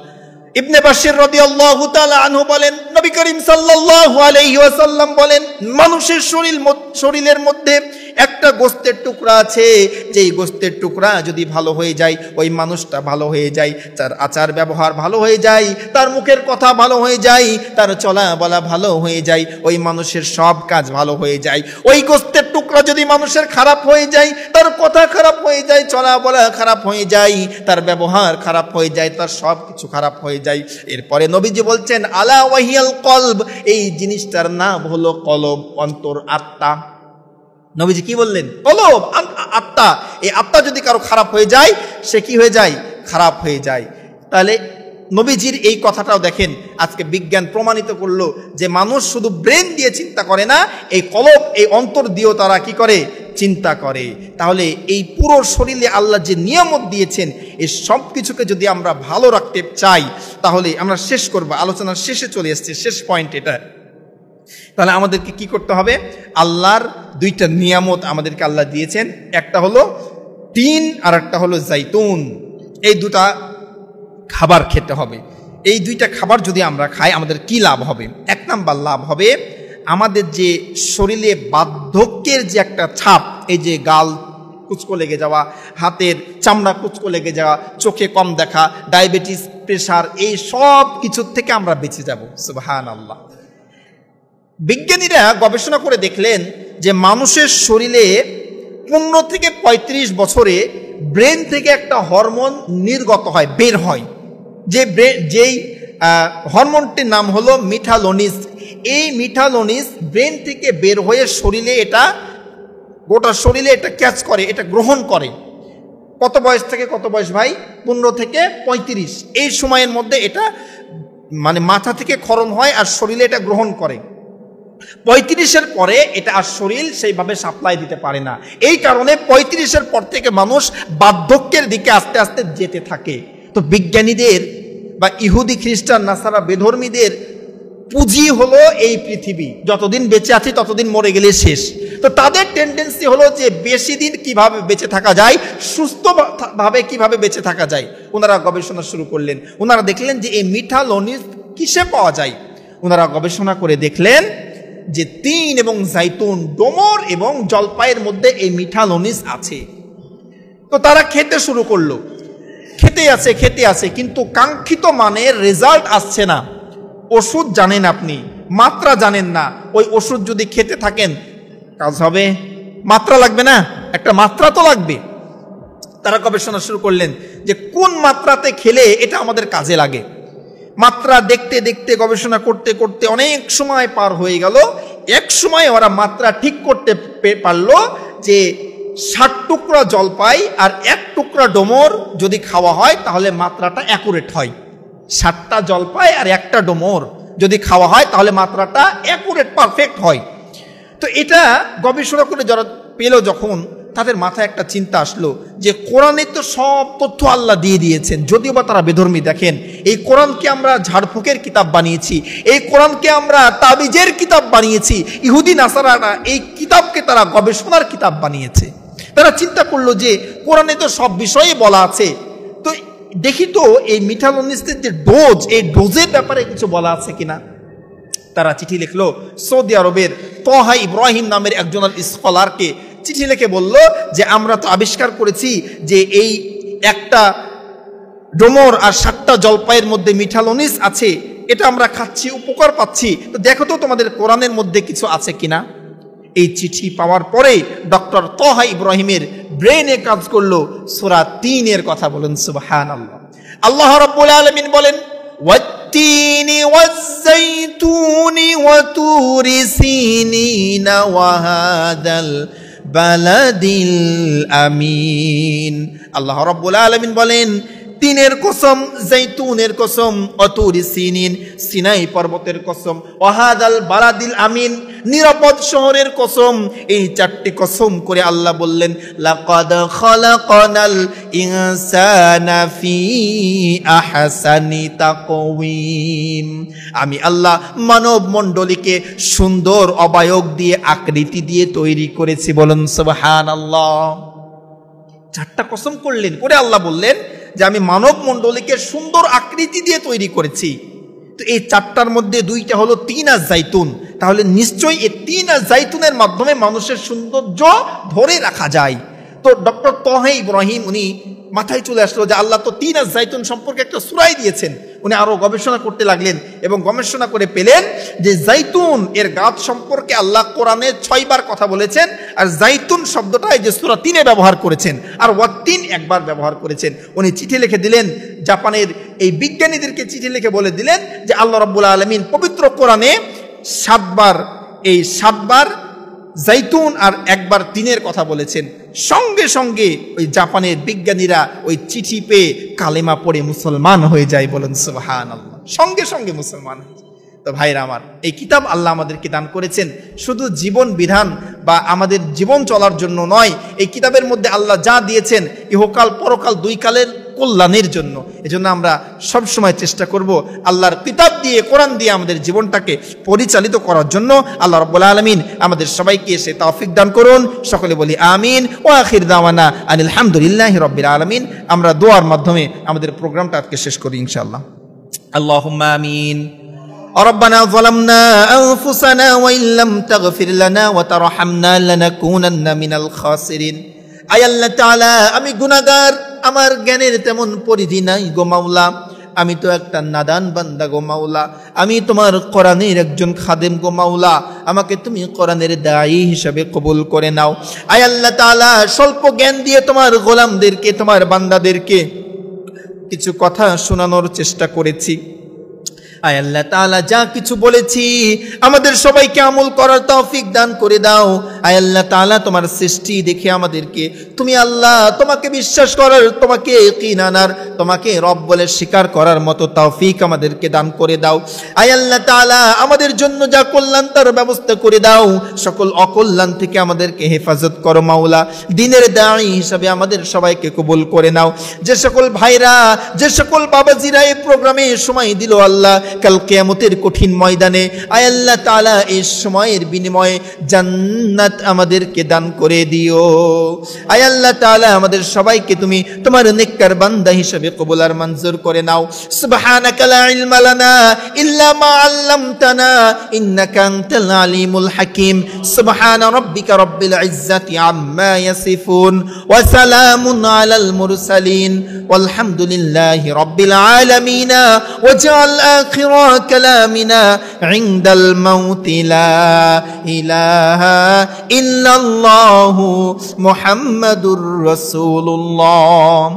ইবনে বাশির রাদিয়াল্লাহু তাআলা আনহু বলেন, নবী করিম সাল্লাল্লাহু আলাইহি ওয়াসাল্লাম বলেন, মানুষের শরীরের মধ্যে একটা গোস্তের টুকরা আছে, যেই গোস্তের টুকরা যদি ভালো হয়ে যায় ওই মানুষটা ভালো হয়ে যায়, তার আচার ব্যবহার ভালো হয়ে যায়, তার মুখের কথা ভালো হয়ে যায়, তার চলা বলা ভালো হয়ে যায়, ওই মানুষের সব কাজ ভালো হয়ে যায়। ওই গোস্তের টুকরা যদি মানুষের খারাপ হয়ে যায়, তার কথা খারাপ হয়ে যায়, চলা বলা খারাপ হয়ে যায়, তার ব্যবহার খারাপ হয়ে যায়, তার সব কিছু খারাপ হয়ে যায়। এরপরে নবীজি বলছেন আলা ওয়াহিয়াল কলব, এই জিনিসটার নাম হলো কলব, অন্তর, আত্মা। নবীজি কি বললেন? কলব, আত্মা। এই আত্মা যদি কারো খারাপ হয়ে যায় সে কি হয়ে যায়? খারাপ হয়ে যায়। তাহলে নবীজির এই কথাটাও দেখেন আজকে বিজ্ঞান প্রমাণিত করলো যে মানুষ শুধু ব্রেন দিয়ে চিন্তা করে না, এই কলব, এই অন্তর দিয়েও তারা কি করে? চিন্তা করে। তাহলে এই পুরো শরীরে আল্লাহ যে নিয়ামত দিয়েছেন এই সব কিছুকে যদি আমরা ভালো রাখতে চাই, তাহলে আমরা শেষ করব, আলোচনার শেষে চলে এসেছি, শেষ পয়েন্ট এটা। তাহলে আমাদেরকে কি করতে হবে? আল্লাহর দুইটা নিয়ামত আমাদেরকে আল্লাহ দিয়েছেন, একটা হলো টিন আর একটা হলো জাইতুন। এই দুটা খাবার খেতে হবে। এই দুইটা খাবার যদি আমরা খাই আমাদের কি লাভ হবে? এক নাম্বার লাভ হবে আমাদের যে শরীরে বার্ধক্যের যে একটা ছাপ, এই যে গাল কুচকো লেগে যাওয়া, হাতের চামড়া কুচকো লেগে যাওয়া, চোখে কম দেখা, ডায়াবেটিস, প্রেশার, এই সব কিছুর থেকে আমরা বেঁচে যাব। সুবহানাল্লাহ। বিজ্ঞানীরা গবেষণা করে দেখলেন যে মানুষের শরীরে 15 থেকে 35 বছরে ব্রেন থেকে একটা হরমোন নির্গত হয়, বের হয়, যেই হরমোনটির নাম হলো মিঠালোনিস। এই মিঠালোনিস ব্রেন থেকে বের হয়ে শরীরে, এটা গোটা শরীরে এটা ক্যাচ করে, এটা গ্রহণ করে। কত বয়স থেকে কত বয়স ভাই? 15 থেকে 35। এই সময়ের মধ্যে এটা মানে মাথা থেকে ক্ষরণ হয় আর শরীরে এটা গ্রহণ করে। 35-এর পরে এটা আর শরীর সেইভাবে সাপ্লাই দিতে পারে না। এই কারণে 35-এর পর থেকে মানুষ বার্ধক্যের দিকে আস্তে আস্তে যেতে থাকে। তো বিজ্ঞানীদের বা ইহুদি খ্রিস্টান নাসারা বেধর্মীদের পুঁজি হলো এই পৃথিবী, যতদিন বেঁচে আছি ততদিন মরে গেলে শেষ। তো তাদের টেন্ডেন্সি হলো যে বেশি দিন কিভাবে বেঁচে থাকা যায়, সুস্থভাবে কিভাবে বেঁচে থাকা যায়। ওনারা গবেষণা শুরু করলেন। ওনারা দেখলেন যে এই মিঠালোনিস কিসে পাওয়া যায়। ওনারা গবেষণা করে দেখলেন যে তিন এবং জাইতুন, ডোমর এবং জলপাইয়ের মধ্যে এই মিঠালোনিস আছে। তো তারা খেতে শুরু করলো, খেতে আছে কিন্তু কাঙ্ক্ষিত মানের রেজাল্ট আসছে না। ওষুধ জানেন আপনি, মাত্রা জানেন না। ওই ওষুধ যদি খেতে থাকেন কাজ হবে? মাত্রা লাগবে না? একটা মাত্রা তো লাগবে। তারা গবেষণা শুরু করলেন যে কোন মাত্রাতে খেলে এটা আমাদের কাজে লাগে। মাত্রা দেখতে দেখতে গবেষণা করতে করতে অনেক সময় পার হয়ে গেল। এক সময় ওরা মাত্রা ঠিক করতে পারলো যে 60 টুকরা জলপাই আর 1 টুকরা ডোমর যদি খাওয়া হয় তাহলে মাত্রাটা অ্যাকুরেট হয়। 60টা জলপাই আর 1টা ডোমর যদি খাওয়া হয় তাহলে মাত্রাটা অ্যাকুরেট, পারফেক্ট হয়। তো এটা গবেষণা করে যারা পেল, যখন তাদের মাথায় একটা চিন্তা আসলো যে কোরআনে তো সব তথ্য আল্লাহ দিয়ে দিয়েছেন, যদিও বা তারা বেধর্মী। দেখেন, এই কোরআনকে আমরা ঝাড়ফুঁকের কিতাব বানিয়েছি, এই কোরআনকে আমরা তাবিজের কিতাব বানিয়েছি। ইহুদি নাসারারা এই কিতাবকে তারা গবেষণার কিতাব বানিয়েছে। তারা চিন্তা করলো যে কোরআনে তো সব বিষয়ে বলা আছে, তো দেখি তো এই মিঠালোনিসের যে ডোজ, এই ডোজের ব্যাপারে কিছু বলা আছে কিনা। তারা চিঠি লিখলো সৌদি আরবের তহা ইব্রাহিম নামের একজন স্কলারকে। চিঠি লিখে বলল যে আমরা তো আবিষ্কার করেছি যে এই একটা ডোমর আর 60টা জলপাইয়ের মধ্যে মিঠালোনিস আছে, এটা আমরা খাচ্ছি, উপকার পাচ্ছি, তো দেখো তো তোমাদের কোরআনের মধ্যে কিছু আছে কিনা। এই চিঠি পাওয়ার পরে ডক্টর তহা ইব্রাহিমের ব্রেনে কাজ করলো সূরা 3-এর কথা। বলেন সুবহানাল্লাহ। আল্লাহ রাব্বুল আলামিন বলেন ওয়াত-তিনি ওয়াজ-যাইতুনি ওয়া তুরি সিনিনা ওয়া হাদাল বালাদিল আমিন। আল্লাহ রাব্বুল আলামিন বলেন তিনের কসম, জৈতুনের কসম, অতুরি সিনিন, সিনাই পর্বতের কসম, ওয়াহাদাল বালাদিল আমিন, নিরাপদ শহরের কসম। এই 4টি কসম করে আল্লাহ বললেন লাকাদ খালাকানাল ইনসানা ফি আহসানি তাকওয়িম। আমি আল্লাহ মানব মণ্ডলীকে সুন্দর অবয়ব দিয়ে, আকৃতি দিয়ে তৈরি করেছি। বলুন সুবহানাল্লাহ। 4টা কসম করলেন, করে আল্লাহ বললেন যে আমি মানব মণ্ডলীকে সুন্দর আকৃতি দিয়ে তৈরি করেছি। তো এই 4টার মধ্যে 2টা হলো তিন আর জাইতুন। তাহলে নিশ্চয়ই এই তিন আর জাইতুনের মাধ্যমে মানুষের সৌন্দর্য ধরে রাখা যায়। তো ডক্টর তহা ইব্রাহিম উনি মাথায় চলে আসলো যে আল্লাহ তো তিন আর জাইতুন সম্পর্কে একটা সূরাই দিয়েছেন। উনি আরো গবেষণা করতে লাগলেন এবং গবেষণা করে পেলেন যে জাইতুন এর গাছ সম্পর্কে আল্লাহ কোরআনে 6 বার কথা বলেছেন, আর জাইতুন শব্দটা এই যে সূরা 3-এ ব্যবহার করেছেন, আর ওয়াত-তিন একবার ব্যবহার করেছেন। উনি চিঠি লিখে দিলেন, জাপানের এই বিজ্ঞানীদেরকে চিঠি লিখে বলে দিলেন যে আল্লাহ রাব্বুল আলামিন পবিত্র কোরআনে 7 বার, এই 7 বার জাইতুন আর 1 বার তিনের কথা বলেছেন। সঙ্গে সঙ্গে ওই জাপানের বিজ্ঞানীরা ওই চিঠি পেয়ে কালেমা পড়ে মুসলমান হয়ে যায়। বলেন সুবহানাল্লাহ। সঙ্গে সঙ্গে মুসলমান। তো ভাইরা আমার, এই কিতাব আল্লাহ আমাদেরকে দান করেছেন শুধু জীবন বিধান বা আমাদের জীবন চলার জন্য নয়। এই কিতাবের মধ্যে আল্লাহ যা দিয়েছেন ইহকাল পরকাল 2 কালের কল্যাণের জন্য। এজন্য আমরা সব সময় চেষ্টা করব আল্লাহর কিতাব দিয়ে, কোরআন দিয়ে আমাদের জীবনটাকে পরিচালিত করার জন্য। আল্লাহ রাব্বুল আলামিন আমাদের সবাইকে সে তৌফিক দান করুন। সকলে বলি আমিন। ওয়া আখির দাওয়ানা আনিল হামদুলিল্লাহি রাব্বিল আলামিন। আমরা দোয়ার মাধ্যমে আমাদের প্রোগ্রামটা আজকে শেষ করি ইনশাআল্লাহ। আল্লাহুম্মা আমিন। ربنا ظلمنا أنفسنا وإن لم تغفر لنا وترحمنا لنكونن من الخاسرين। আয় আল্লাহ তাআলা, আমি গুনাহগার, আমার জ্ঞানের তেমন পরিধি নাই গো মাওলা। আমি তো একটা নাদান বান্দা গো মাওলা। আমি তোমার কোরআনের একজন খাদেম গো মাওলা। আমাকে তুমি কোরআনের দায়ী হিসেবে কবুল করে নাও। আয় আল্লাহ তাআলা, স্বল্প জ্ঞান দিয়ে তোমার গোলামদেরকে, তোমার বান্দাদেরকে কিছু কথা শোনানোর চেষ্টা করেছি। আয় আল্লাহ তাআলা যা কিছু বলেছি আমাদের সবাইকে আমল করার তৌফিক দান করে দাও। আয় আল্লাহ তাআলা তোমার সৃষ্টি দেখে আমাদেরকে তুমি আল্লাহ তোমাকে বিশ্বাস করার, তোমাকে ইয়াকিন আনার, তোমাকে রব বলে স্বীকার করার মতো তৌফিক আমাদেরকে দান করে দাও। আয় আল্লাহ তাআলা আমাদের জন্য যা কল্যাণ তার ব্যবস্থা করে দাও, সকল অকল্যাণ থেকে আমাদেরকে হেফাজত করো মাওলা। দ্বীনের দাঈ হিসাবে আমাদের সবাইকে কবুল করে নাও। যে সকল ভাইরা, যে সকল বাবাজিরা এই প্রোগ্রামে সময় দিল আল্লাহ, কাল কিয়ামতের কঠিন ময়দানে আয় আল্লাহ তাআলা এই সময়ের বিনিময়ে জান্নাত আমাদেরকে দান করে দিও। আয় আল্লাহ তাআলা আমাদের সবাইকে তুমি তোমার নেককার বান্দা হিসেবে কবুল আর মঞ্জুর করে নাও। সুবহানাকা লা ইলমা লানা ইল্লা মা আল্লামতানা ইন্নাকা আনতাল আলিমুল হাকিম। সুবহানা রাব্বিকা রাব্বিল ইজ্জাতি আম্মা ইয়াসিফুন ওয়া সালামুন আলাল মুরসালিন ওয়ালহামদুলিল্লাহি রাব্বিল আলামিন। ওয়াজআল আখিরা কালামিনা ইনদাল মাউতি লা ইলাহা ইল্লাল্লাহু মুহাম্মাদুর রাসূলুল্লাহ।